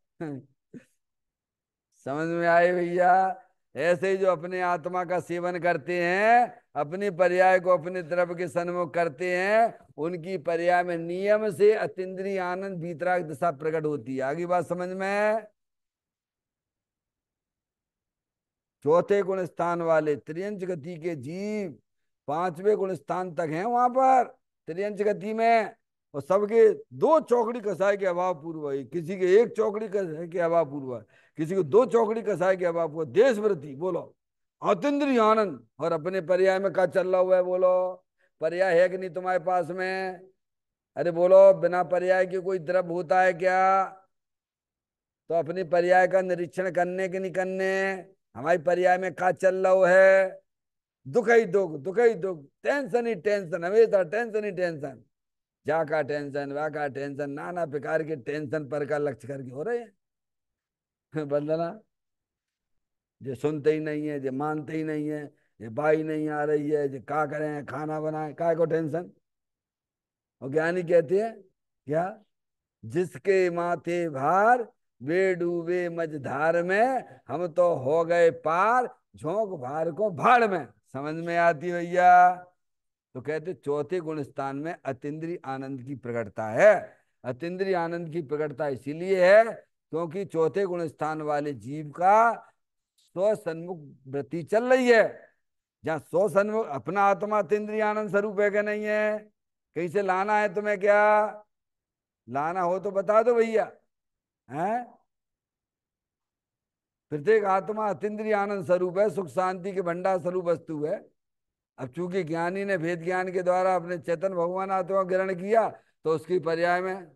समझ में आए भैया? ऐसे ही जो अपने आत्मा का सेवन करते हैं, अपनी पर्याय को अपने द्रव्य के सन्मुख करते हैं, उनकी पर्याय में नियम से अतीन्द्रिय आनंद वीतराग दशा प्रकट होती है। आगे बात समझ में? चौथे गुण स्थान वाले त्रियंच गति के जीव 5वें गुण स्थान तक हैं वहां पर त्रियंच गति में। और सबके 2 चौकड़ी कसाई के अभाव पूर्व है, किसी के 1 चौकड़ी कसाई के अभाव पूर्व है, किसी को 2 चौकड़ी कसाई के अभाव पूर्व। देश वृत्ति बोलो, अतीन्द्रिय आनंद, और अपने पर्याय में क्या चल रहा हुआ है, बोलो? पर्याय है कि नहीं तुम्हारे पास में? अरे बोलो, बिना पर्याय के कोई द्रव्य होता है क्या? तो अपनी पर्याय का निरीक्षण करने के नहीं करने, हमारी पर्याय में क्या चल रहा है? दुख ही दुख, दुख ही दुख, टेंशन ही टेंशन, हमेशा टेंशन ही टेंशन। जा का टेंशन, वाह का टेंशन, नाना प्रकार के टेंशन पर का लक्ष्य करके हो रहे हैं। बंदना जो सुनते ही नहीं है, जो मानते ही नहीं है, ये बाई नहीं आ रही है, जो क्या करें, खाना बनाए, काय को टेंशन। और ज्ञानी कहते हैं क्या? जिसके माथे भार वे डूबे मझधार में, हम तो हो गए पार झोंक भार को भाड़ में। समझ में आती भैया? तो कहते चौथे गुण स्थान में अतीन्द्रिय आनंद की प्रकटता है। अतीन्द्रिय आनंद की प्रकटता इसीलिए है क्योंकि चौथे गुण स्थान वाले जीव का स्व सन्मुख वृत्ति चल रही है। जहां स्व सन्मुख अपना आत्मा अतीन्द्रिय आनंद स्वरूप है कि नहीं है? कहीं से लाना है तुम्हें क्या? लाना हो तो बता दो भैया। हैं? प्रत्येक आत्मा अतीन्द्रिय आनंद स्वरूप है, सुख शांति के भंडार स्वरूप वस्तु है। अब चूंकि ज्ञानी ने भेद ज्ञान के द्वारा अपने चेतन भगवान आत्मा ग्रहण किया तो उसकी पर्याय में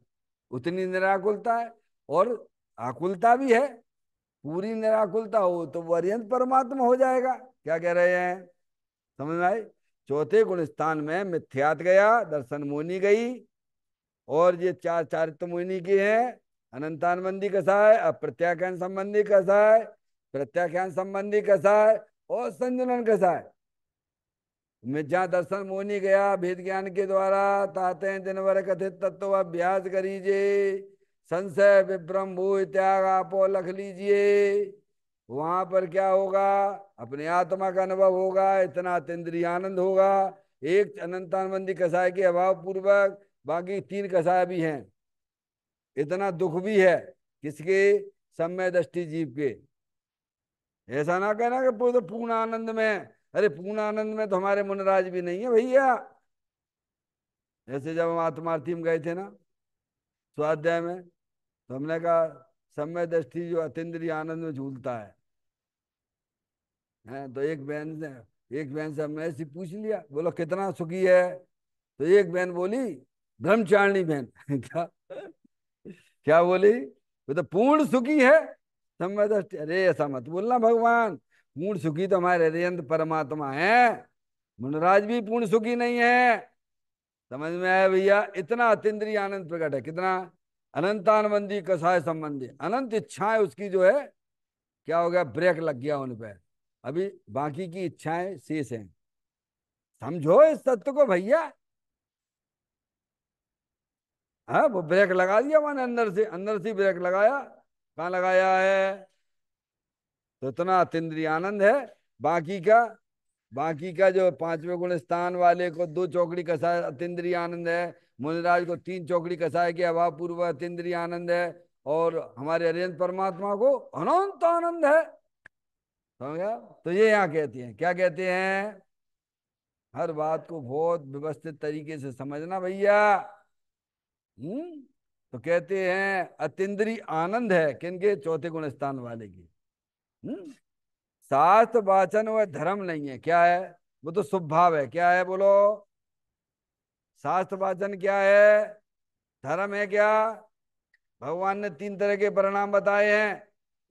उतनी निराकुलता है, और आकुलता भी है। पूरी निराकुलता हो तो वो अरिहंत परमात्मा हो जाएगा। क्या कह रहे हैं? समझ में आई? चौथे गुण स्थान में मिथ्यात गया, दर्शन मोहिनी गई, और ये चार चारित्र मोहिनी के हैं। अनंतानबंदी कसाय, अप्रत्याख्यान संबंधी कसाय, प्रत्याख्यान संबंधी कसाय, और संजुलन कसाय में जहाँ दर्शन मोहिनी गया भेद ज्ञान के द्वारा ताते हैं दिन भर कथित तत्व अभ्यास करीजिए, संशय विभ्रम भू त्याग आपो लख लीजिए। वहां पर क्या होगा? अपने आत्मा का अनुभव होगा, इतना अतीन्द्रिय आनंद होगा। एक अनंतानबंदी कसाय के अभाव पूर्वक बाकी तीन कसाय भी हैं। इतना दुख भी है किसके? सम्य दृष्टि जीव के। ऐसा ना कहना कि तो पूर्ण आनंद में। अरे पूर्ण आनंद में तो हमारे मुनराज भी नहीं है भैया। जैसे जब हम आत्मार्थी में गए थे ना स्वाध्याय में, तो हमने कहा सम्य दृष्टि जो अतीन्द्रिय आनंद में झूलता है। तो एक बहन से हमने ऐसे पूछ लिया, बोलो कितना सुखी है? तो एक बहन बोली, ब्रह्मचारिणी बहन क्या क्या बोली? वो तो पूर्ण सुखी है सम्य दृष्टि। अरे ऐसा मत बोलना भगवान, पूर्ण सुखी तो हमारे हृदय परमात्मा है, मुनराज भी पूर्ण सुखी नहीं है। समझ में आया भैया? इतना अतीन्द्रिय आनंद प्रकट है। कितना? अनंतानबंदी कसाय संबंधी अनंत इच्छाएं उसकी जो है, क्या हो गया? ब्रेक लग गया उन पे। अभी बाकी की इच्छाएं शेष हैं। समझो इस तत्व को भैया। हाँ, वो ब्रेक लगा दिया मैंने, अंदर से ब्रेक लगाया। कहाँ लगाया है? तो इतना अतीन्द्रिय आनंद है। बाकी का बाकी का जो पांचवें गुण स्थान वाले को दो चौकड़ी कसाय अतीन्द्रिय आनंद है, मुनिराज को तीन चौकड़ी कसाय के अभाव पूर्व अतीन्द्रिय आनंद है, और हमारे अरिहंत परमात्मा को अनंत आनंद है। समझ गया? तो ये यहाँ कहती हैं, क्या कहते हैं? हर बात को बहुत व्यवस्थित तरीके से समझना भैया। हम्म। तो कहते हैं अतीन्द्रिय आनंद है किनके? चौथे गुण स्थान वाले की। हम्म। शास्त्र वाचन व धर्म नहीं है। क्या है? वो तो स्वभाव है। क्या है बोलो? शास्त्र वाचन क्या है? धर्म है क्या? भगवान ने तीन तरह के परिणाम बताए हैं,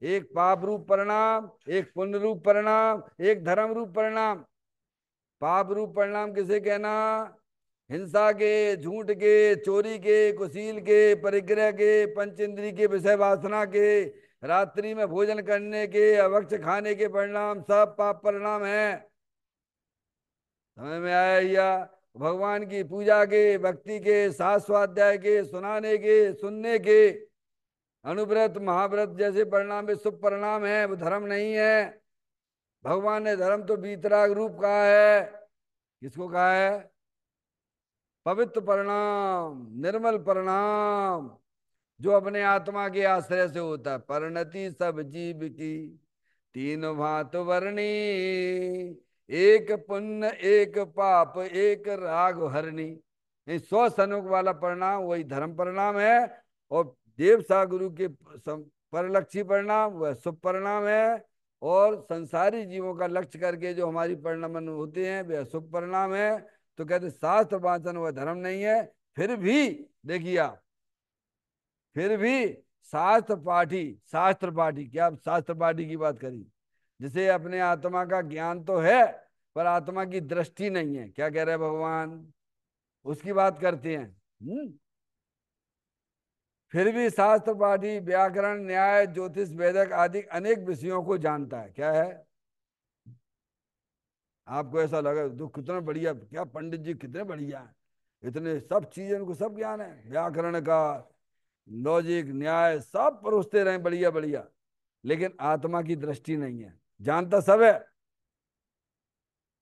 एक पाप रूप परिणाम, एक पुण्य रूप परिणाम, एक धर्म रूप परिणाम। पाप रूप परिणाम किसे कहना? हिंसा के, झूठ के, चोरी के, कुशील के, परिग्रह के, पंच इंद्री के, विषय वासना के, रात्रि में भोजन करने के, अभक्ष खाने के परिणाम सब पाप परिणाम है। समझ में आया या? भगवान की पूजा के, भक्ति के, शास्त्र स्वाध्याय के, सुनाने के, सुनने के, अनुव्रत महाव्रत जैसे परिणाम भी शुभ परिणाम है, वो धर्म नहीं है। भगवान ने धर्म तो वीतराग रूप कहा है। किसको कहा है? पवित्र परिणाम, निर्मल परिणाम, जो अपने आत्मा के आश्रय से होता है। परिणति सब जीव की तीन भांत वर्णी, एक पुण्य एक पाप एक राग हरणी। ये सौ सनोक वाला परिणाम वही धर्म परिणाम है, और देव सा गुरु के परलक्षी परिणाम वह शुभ परिणाम है, और संसारी जीवों का लक्ष्य करके जो हमारी परिणाम होते हैं वह शुभ परिणाम है। तो कहते शास्त्र वाचन वह धर्म नहीं है। फिर भी देखिए आप, फिर भी शास्त्र पाठी क्या शास्त्र पाठी की बात करी, जिसे अपने आत्मा का ज्ञान तो है पर आत्मा की दृष्टि नहीं है। क्या कह रहे हैं भगवान? उसकी बात करते हैं। फिर भी शास्त्र पाठी व्याकरण न्याय ज्योतिष वेदक आदि अनेक विषयों को जानता है। क्या है? आपको ऐसा लगा तो कितना बढ़िया, क्या पंडित जी कितने बढ़िया है, इतने सब चीजें उनको सब ज्ञान है, व्याकरण का, लॉजिक, न्याय सब परोसते रहे बढ़िया बढ़िया, लेकिन आत्मा की दृष्टि नहीं है। जानता सब है,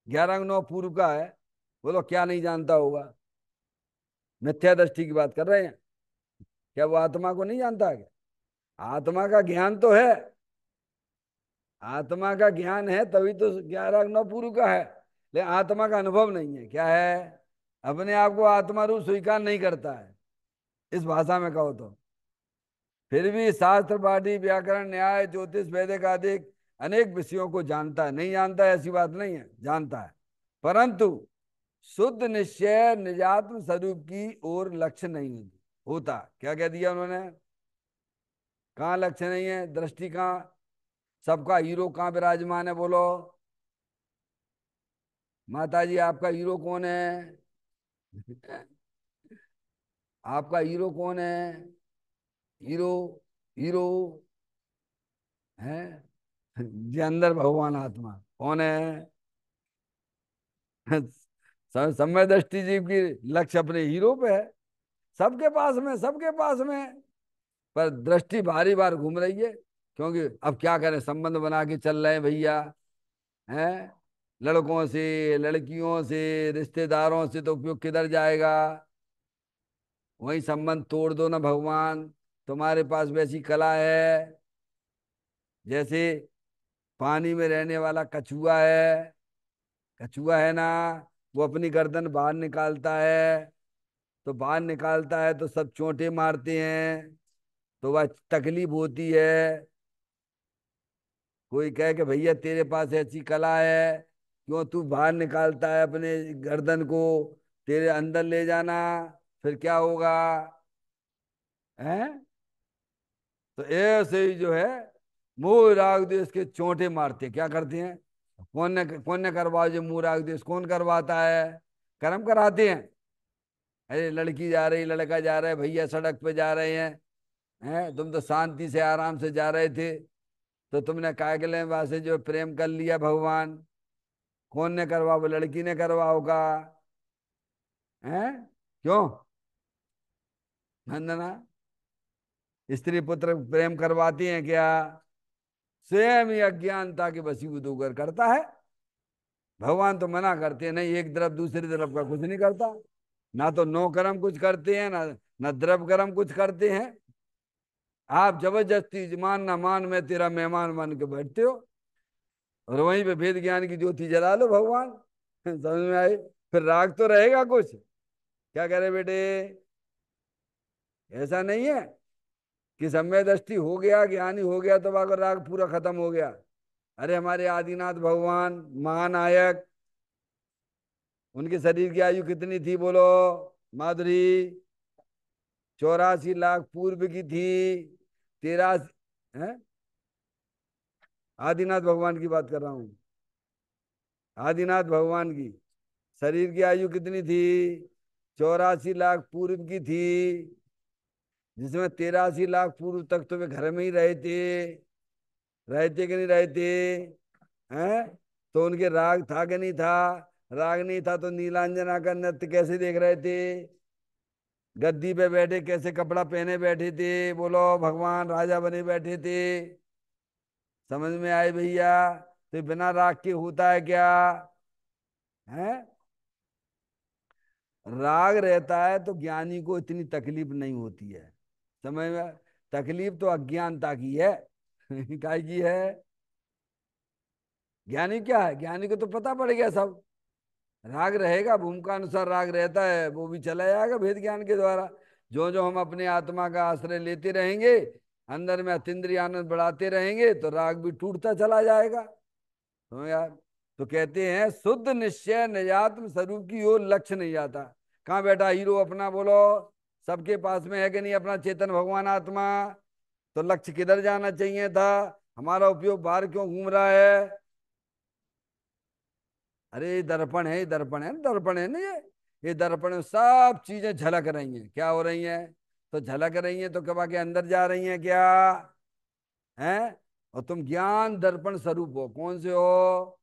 11 9 पूर्व का है, बोलो क्या नहीं जानता होगा? मिथ्या दृष्टि की बात कर रहे हैं। क्या वो आत्मा को नहीं जानता है क्या? आत्मा का ज्ञान तो है। आत्मा का ज्ञान है तभी तो 11 9 का है। लेकिन आत्मा का अनुभव नहीं है। क्या है? अपने आप को आत्मा रूप स्वीकार नहीं करता है, इस भाषा में कहो तो। फिर भी शास्त्र पाठी व्याकरण न्याय ज्योतिष वैदिक आदि अनेक विषयों को जानता है। नहीं जानता है ऐसी बात नहीं है, जानता है। परंतु शुद्ध निश्चय निजात्म स्वरूप की ओर लक्ष्य नहीं होता। क्या कह दिया उन्होंने? कहाँ लक्ष्य नहीं है? दृष्टि कहाँ? सबका हीरो कहाँ विराजमान है? बोलो माता जी, आपका हीरो कौन है? आपका हीरो कौन है? हीरो, हीरो है जी अंदर भगवान आत्मा कौन है? समय दृष्टि जीव की लक्ष्य अपने हीरो पे है। सबके पास में, सबके पास में है। पर दृष्टि बारी बार घूम रही है, क्योंकि अब क्या करें, संबंध बना के चल रहे हैं भैया। हैं? लड़कों से, लड़कियों से, रिश्तेदारों से, तो उपयोग किधर जाएगा? वही संबंध तोड़ दो ना भगवान। तुम्हारे पास वैसी कला है, जैसे पानी में रहने वाला कछुआ है। कछुआ है ना, वो अपनी गर्दन बाहर निकालता है। तो बाहर निकालता है तो सब चोंटे मारते हैं, तो वह तकलीफ होती है। कोई कहे कि भैया तेरे पास ऐसी कला है, क्यों तू बाहर निकालता है अपने गर्दन को, तेरे अंदर ले जाना, फिर क्या होगा? हैं? तो ऐसे ही जो है, मोह राग द्वेष के चोंटे मारते हैं। क्या करते हैं? कौन ने करवाओ जो मोह राग द्वेष कौन करवाता है? कर्म कराते हैं। अरे लड़की जा रही, लड़का जा रहा है, भैया सड़क पे जा रहे हैं, तुम तो शांति से आराम से जा रहे थे, तो तुमने कागले वहां से जो प्रेम कर लिया भगवान। कौन ने करवा? वो लड़की ने करवा होगा। हैं? क्यों? नंदना, स्त्री पुत्र प्रेम करवाती हैं क्या? स्वयं ही अज्ञानता के वशीभूत होकर करता है। भगवान तो मना करते हैं, नहीं एक तरफ दूसरी तरफ का कुछ नहीं करता। ना तो नो कर्म कुछ करते हैं, ना द्रव कर्म कुछ करते हैं। आप जबरदस्ती मान ना मान, मैं तेरा मेहमान बन के बैठते हो, और वहीं पे भेद ज्ञान की ज्योति जला लो भगवान। समझ में आई? फिर राग तो रहेगा कुछ। क्या करे बेटे? ऐसा नहीं है कि सम्यक दृष्टि हो गया, ज्ञानी हो गया तो अगर राग पूरा खत्म हो गया। अरे हमारे आदिनाथ भगवान महानायक, उनके शरीर की आयु कितनी थी बोलो माधुरी? 84 लाख पूर्व की थी। 13 है, आदिनाथ भगवान की बात कर रहा हूं। आदिनाथ भगवान की शरीर की आयु कितनी थी? 84 लाख पूर्व की थी, जिसमें 83 लाख पूर्व तक तो वे घर में ही रहे थे। रहते कि नहीं रहते? हैं? तो उनके राग था कि नहीं था? राग नहीं था तो नीलांजना का नृत्य कैसे देख रहे थे? गद्दी पे बैठे कैसे कपड़ा पहने बैठे थे? बोलो भगवान राजा बने बैठे थे। समझ में आए भैया? तो बिना राग के होता है क्या? है? राग रहता है तो ज्ञानी को इतनी तकलीफ नहीं होती है। समझ में? तकलीफ तो अज्ञानता की है। काय की है? ज्ञानी क्या है? ज्ञानी को तो पता पड़ गया सब। राग रहेगा, भूमिका अनुसार राग रहता है, वो भी चला जाएगा भेद ज्ञान के द्वारा। जो जो हम अपने आत्मा का आश्रय लेते रहेंगे, अंदर में अतीन्द्रिय आनंद बढ़ाते रहेंगे, तो राग भी टूटता चला जाएगा। तो यार, तो कहते हैं शुद्ध निश्चय निजात्म स्वरूप की ओर लक्ष्य नहीं जाता। कहाँ बैठा हीरो अपना? बोलो सबके पास में है कि नहीं अपना चेतन भगवान आत्मा? तो लक्ष्य किधर जाना चाहिए था? हमारा उपयोग बाहर क्यों घूम रहा है? अरे दर्पण है, दर्पण है, दर्पण है ना ये दर्पण में सब चीजें झलक रही हैं। क्या हो रही हैं? तो झलक रही हैं तो कबा के अंदर जा रही हैं क्या? हैं? और तुम ज्ञान दर्पण स्वरूप हो। कौन से हो?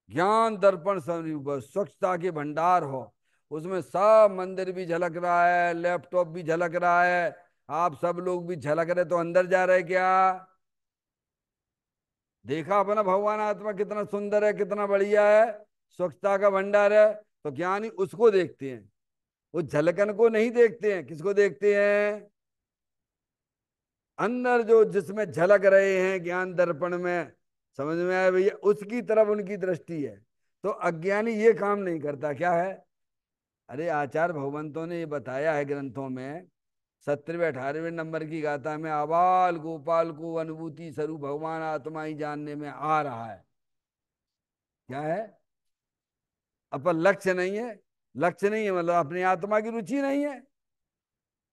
ज्ञान दर्पण स्वरूप हो, स्वच्छता के भंडार हो। उसमें सब मंदिर भी झलक रहा है, लैपटॉप भी झलक रहा है, आप सब लोग भी झलक रहे, तो अंदर जा रहे क्या? देखा अपना भगवान आत्मा कितना सुंदर है, कितना बढ़िया है, स्वच्छता का भंडार है। तो ज्ञानी उसको देखते हैं, वो झलकन को नहीं देखते हैं। किसको देखते हैं? अंदर जो जिसमें झलक रहे हैं ज्ञान दर्पण में, समझ में आया भैया, उसकी तरफ उनकी दृष्टि है। तो अज्ञानी ये काम नहीं करता। क्या है? अरे आचार्य भगवंतों ने ये बताया है ग्रंथों में, 17वें 18वें नंबर की गाथा में, आबाल गोपाल को अनुभूति स्वरूप भगवान आत्मा ही जानने में आ रहा है। क्या है? अपन लक्ष्य नहीं है। लक्ष्य नहीं है मतलब अपनी आत्मा की रुचि नहीं है,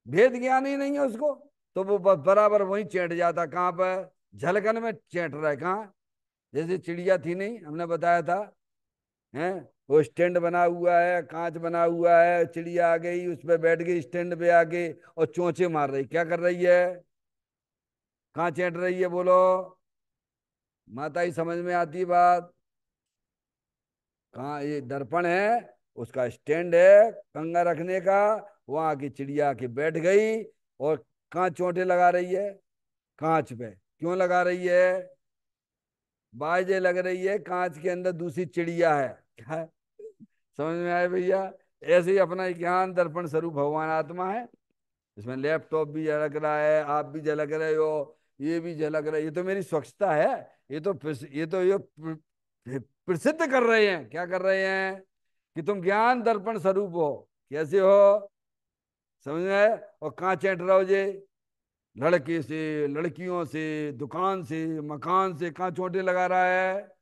भेद ज्ञान ही नहीं है उसको। तो वो बराबर वही चैंट जाता। कहाँ पर? झलकन में चैंट रहा है। कहाँ? जैसे चिड़िया थी, नहीं हमने बताया था, हैं? वो स्टैंड बना हुआ है, कांच बना हुआ है, चिड़िया आ गई उस पर बैठ गई स्टैंड पे आके और चोंचे मार रही। क्या कर रही है? कहाँ चैंट रही है बोलो? माता ही समझ में आती बात। कहाँ? ये दर्पण है, उसका स्टैंड है कंगा रखने का, वहां की चिड़िया की बैठ गई और कहाँ चोंटे लगा रही है? कांच पे। क्यों लगा रही है? बाजे लग रही है, कांच के अंदर दूसरी चिड़िया है। क्या है? समझ में आए भैया? ऐसे ही अपना ज्ञान दर्पण स्वरूप भगवान आत्मा है। इसमें लैपटॉप भी झलक रहा है, आप भी झलक रहे हो, ये भी झलक रहा है। ये तो मेरी स्वच्छता है। ये प्रसिद्ध कर रहे हैं। क्या कर रहे हैं? कि तुम ज्ञान दर्पण स्वरूप हो। कैसे हो? समझ में आए? और कहाँ चैंट रहो जे? लड़के से, लड़कियों से, दुकान से, मकान से, कहाँ चोटे लगा रहा है?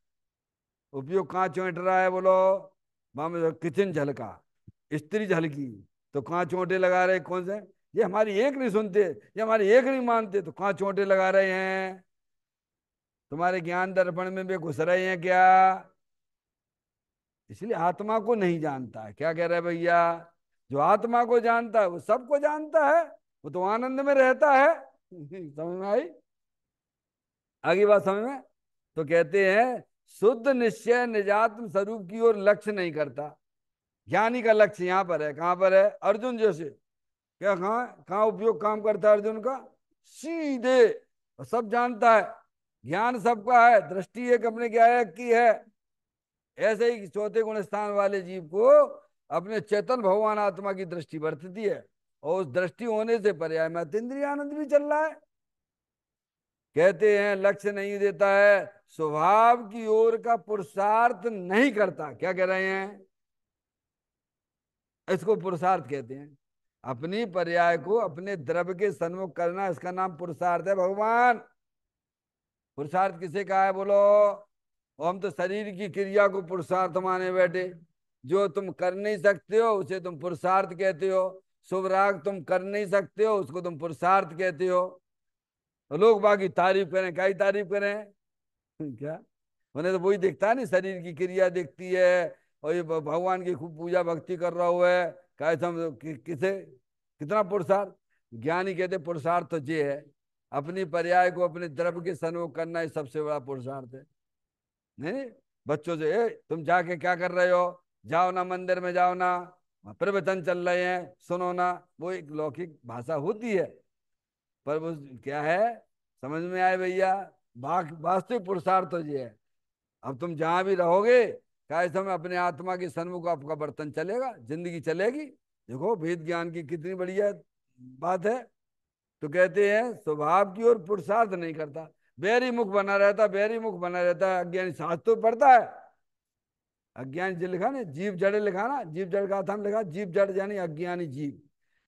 उपयोग कहाँ चोट रहा है बोलो? वहां किचन झलका, स्त्री झलकी, तो कहाँ चोटे लगा रहे? कौन से? ये हमारी एक नहीं सुनते, ये हमारी एक नहीं मानते, तो कहाँ चोटे लगा रहे हैं? तुम्हारे ज्ञान दर्पण में भी घुस रहे हैं क्या? इसलिए आत्मा को नहीं जानता है। क्या कह रहे हैं भैया? जो आत्मा को जानता है वो सबको जानता है, वो तो आनंद में रहता है। समझ में आई? आगे बात समझ में? तो कहते हैं शुद्ध निश्चय निजात्म स्वरूप की ओर लक्ष्य नहीं करता। ज्ञानी का लक्ष्य यहां पर है। कहां पर है? अर्जुन जैसे। क्या? कहाँ कहाँ उपयोग काम करता है अर्जुन का? सीधे। और सब जानता है, ज्ञान सबका है, दृष्टि एक अपने ज्ञायक की है। ऐसे ही चौथे गुण स्थान वाले जीव को अपने चेतन भगवान आत्मा की दृष्टि बरतती है, और उस दृष्टि होने से पर्याय में अतीन्द्रिय आनंद भी चल रहा है। कहते हैं लक्ष्य नहीं देता है, स्वभाव की ओर का पुरुषार्थ नहीं करता। क्या कह रहे हैं? इसको पुरुषार्थ कहते हैं। अपनी पर्याय को अपने द्रव्य के सन्मुख करना, इसका नाम पुरुषार्थ है भगवान। पुरुषार्थ किसे कहा है बोलो? और हम तो शरीर की क्रिया को पुरुषार्थ माने बैठे। जो तुम कर नहीं सकते हो उसे तुम पुरुषार्थ कहते हो। शुभ राग तुम कर नहीं सकते हो, उसको तुम पुरुषार्थ कहते हो। तो लोग बाकी तारीफ करें, क्या ही तारीफ करें? क्या? उन्हें तो वही दिखता है, नहीं शरीर की क्रिया दिखती है, और ये भगवान की खूब पूजा भक्ति कर रहा हुआ है। क्या किसे कितना पुरुषार्थ? ज्ञानी कहते पुरुषार्थ तो ये है, अपनी पर्याय को अपने द्रव्य के सन्मुख करना ही सबसे बड़ा पुरुषार्थ है। नहीं? बच्चों से तुम जाके क्या कर रहे हो? जाओ ना, मंदिर में जाओ ना, वहाँ प्रवचन चल रहे हैं, सुनो ना। वो एक लौकिक भाषा होती है, पर वो क्या है? समझ में आए भैया? वास्तविक पुरुषार्थ तो ये है। अब तुम जहां भी रहोगे, क्या समय अपने आत्मा के सन्मुख आपका बर्तन चलेगा, जिंदगी चलेगी। देखो वेद ज्ञान की कितनी बढ़िया बात है। तो कहते हैं स्वभाव की ओर पुरुषार्थ नहीं करता, बैरी मुख बना रहता, बैरी मुख बना रहता है। अज्ञानी शास्त्र तो पढ़ता है। अज्ञानी जी लिखा ना, जीव जड़ लिखा ना, जीव जड़ का था लिखा, जीव जड़ यानी अज्ञानी जीव।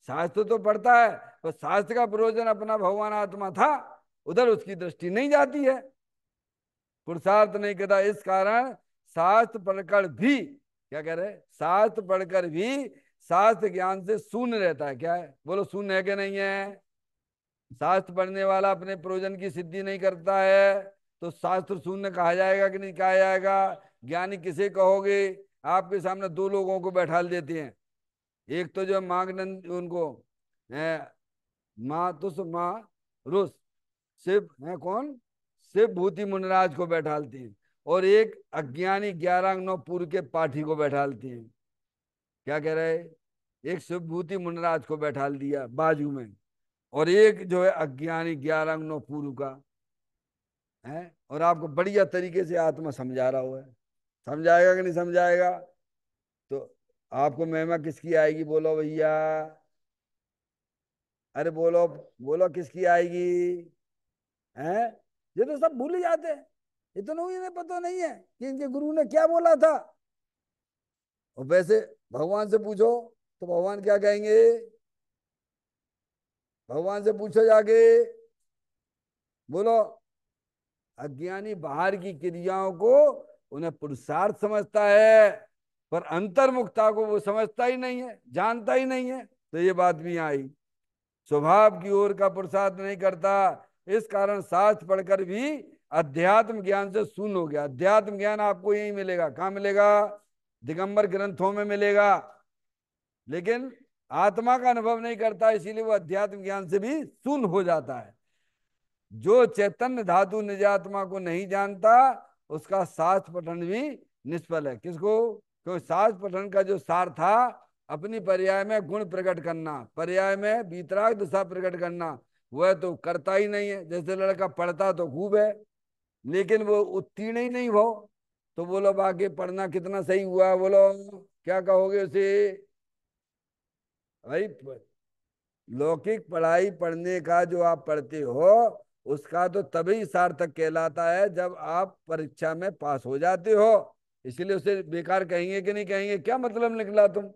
शास्त्र तो पढ़ता है, तो शास्त्र का प्रयोजन अपना भगवान आत्मा था, उधर उसकी दृष्टि नहीं जाती है, पुरुषार्थ नहीं करता। इस कारण शास्त्र पढ़कर भी, क्या कह रहे? शास्त्र पढ़कर भी शास्त्र ज्ञान से शून्य रहता है। क्या है बोलो? शून्य है कि नहीं है? शास्त्र पढ़ने वाला अपने प्रयोजन की सिद्धि नहीं करता है, तो शास्त्र शून्य कहा जाएगा कि नहीं कहा जाएगा? ज्ञानी किसे कहोगे? आपके सामने दो लोगों को बैठा देते हैं। एक तो जो मांगनंद उनको माँ तुस माँ रुस शिव है कौन? शिव भूति मुनराज को बैठालती हैं। और एक अज्ञानी 11 पूर्व के पाठी को बैठालती हैं। क्या कह रहे? एक शिव भूति मुनराज को बैठाल दिया बाजू में, और एक जो है अज्ञानी 11 पूर्व का है। और आपको बढ़िया तरीके से आत्मा समझा रहा हुआ है। समझाएगा कि नहीं समझाएगा? तो आपको महिमा किसकी आएगी, बोलो भैया। अरे बोलो, बोलो किसकी आएगी। हैं? ये तो सब भूल ही जाते हैं। इतना इन्हें पता नहीं है कि इनके गुरु ने क्या बोला था। और वैसे भगवान से पूछो तो भगवान क्या कहेंगे। भगवान से पूछो जाके, बोलो। अज्ञानी बाहर की क्रियाओं को उन्हें पुरुषार्थ समझता है, पर अंतर्मुखता को वो समझता ही नहीं है, जानता ही नहीं है। तो ये बात भी यहाँ आई। स्वभाव की ओर का पुरुषार्थ नहीं करता, इस कारण शास्त्र पढ़कर भी अध्यात्म ज्ञान से शून्य हो गया। अध्यात्म ज्ञान आपको यही मिलेगा, कहाँ मिलेगा? दिगंबर ग्रंथों में मिलेगा। लेकिन आत्मा का अनुभव नहीं करता, इसीलिए वो अध्यात्म ज्ञान से भी शून्य हो जाता है। जो चैतन्य धातु निजात्मा को नहीं जानता, उसका शास्त्र पठन भी निष्फल है। किसको? क्योंकि शास्त्र पठन का जो सार था, अपनी पर्याय में गुण प्रकट करना, पर्याय में वीतराग दशा प्रकट करना, वह तो करता ही नहीं है। जैसे लड़का पढ़ता तो खूब है, लेकिन वो उत्तीर्ण ही नहीं हो, तो बोलो बाकी पढ़ना कितना सही हुआ, बोलो क्या कहोगे उसे? भाई, लौकिक पढ़ाई पढ़ने का जो आप पढ़ते हो, उसका तो तभी सार्थक कहलाता है जब आप परीक्षा में पास हो जाते हो। इसलिए उसे बेकार कहेंगे कि नहीं कहेंगे, क्या मतलब निकला तुम?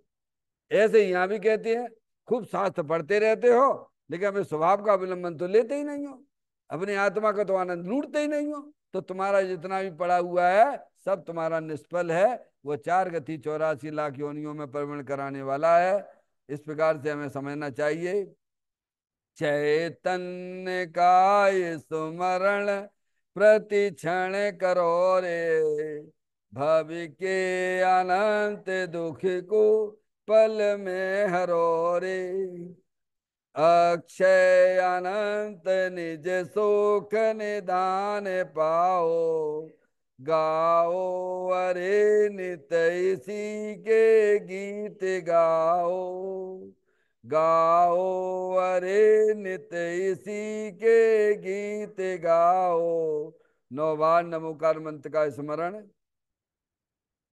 ऐसे यहाँ भी कहते हैं, खूब शास्त्र पढ़ते रहते हो, लेकिन अपने स्वभाव का अवलंबन तो लेते ही नहीं हो, अपनी आत्मा का तो आनंद लूटते ही नहीं हो। तो तुम्हारा जितना भी पड़ा हुआ है, सब तुम्हारा निष्फल है। वो 4 गति 84 लाख योनियों में प्रवण कराने वाला है। इस प्रकार से हमें समझना चाहिए। चैतन्य का ये सुमरण प्रति क्षण करो रे, भवि के अनंत दुख को पल में हरो रे। अक्षय अनंत निज सुख निदान पाओ, गाओ अरे नित इसी के गीत गाओ। गाओ अरे नित इसी के गीत गाओ। 9 बार नमोकार मंत्र का स्मरण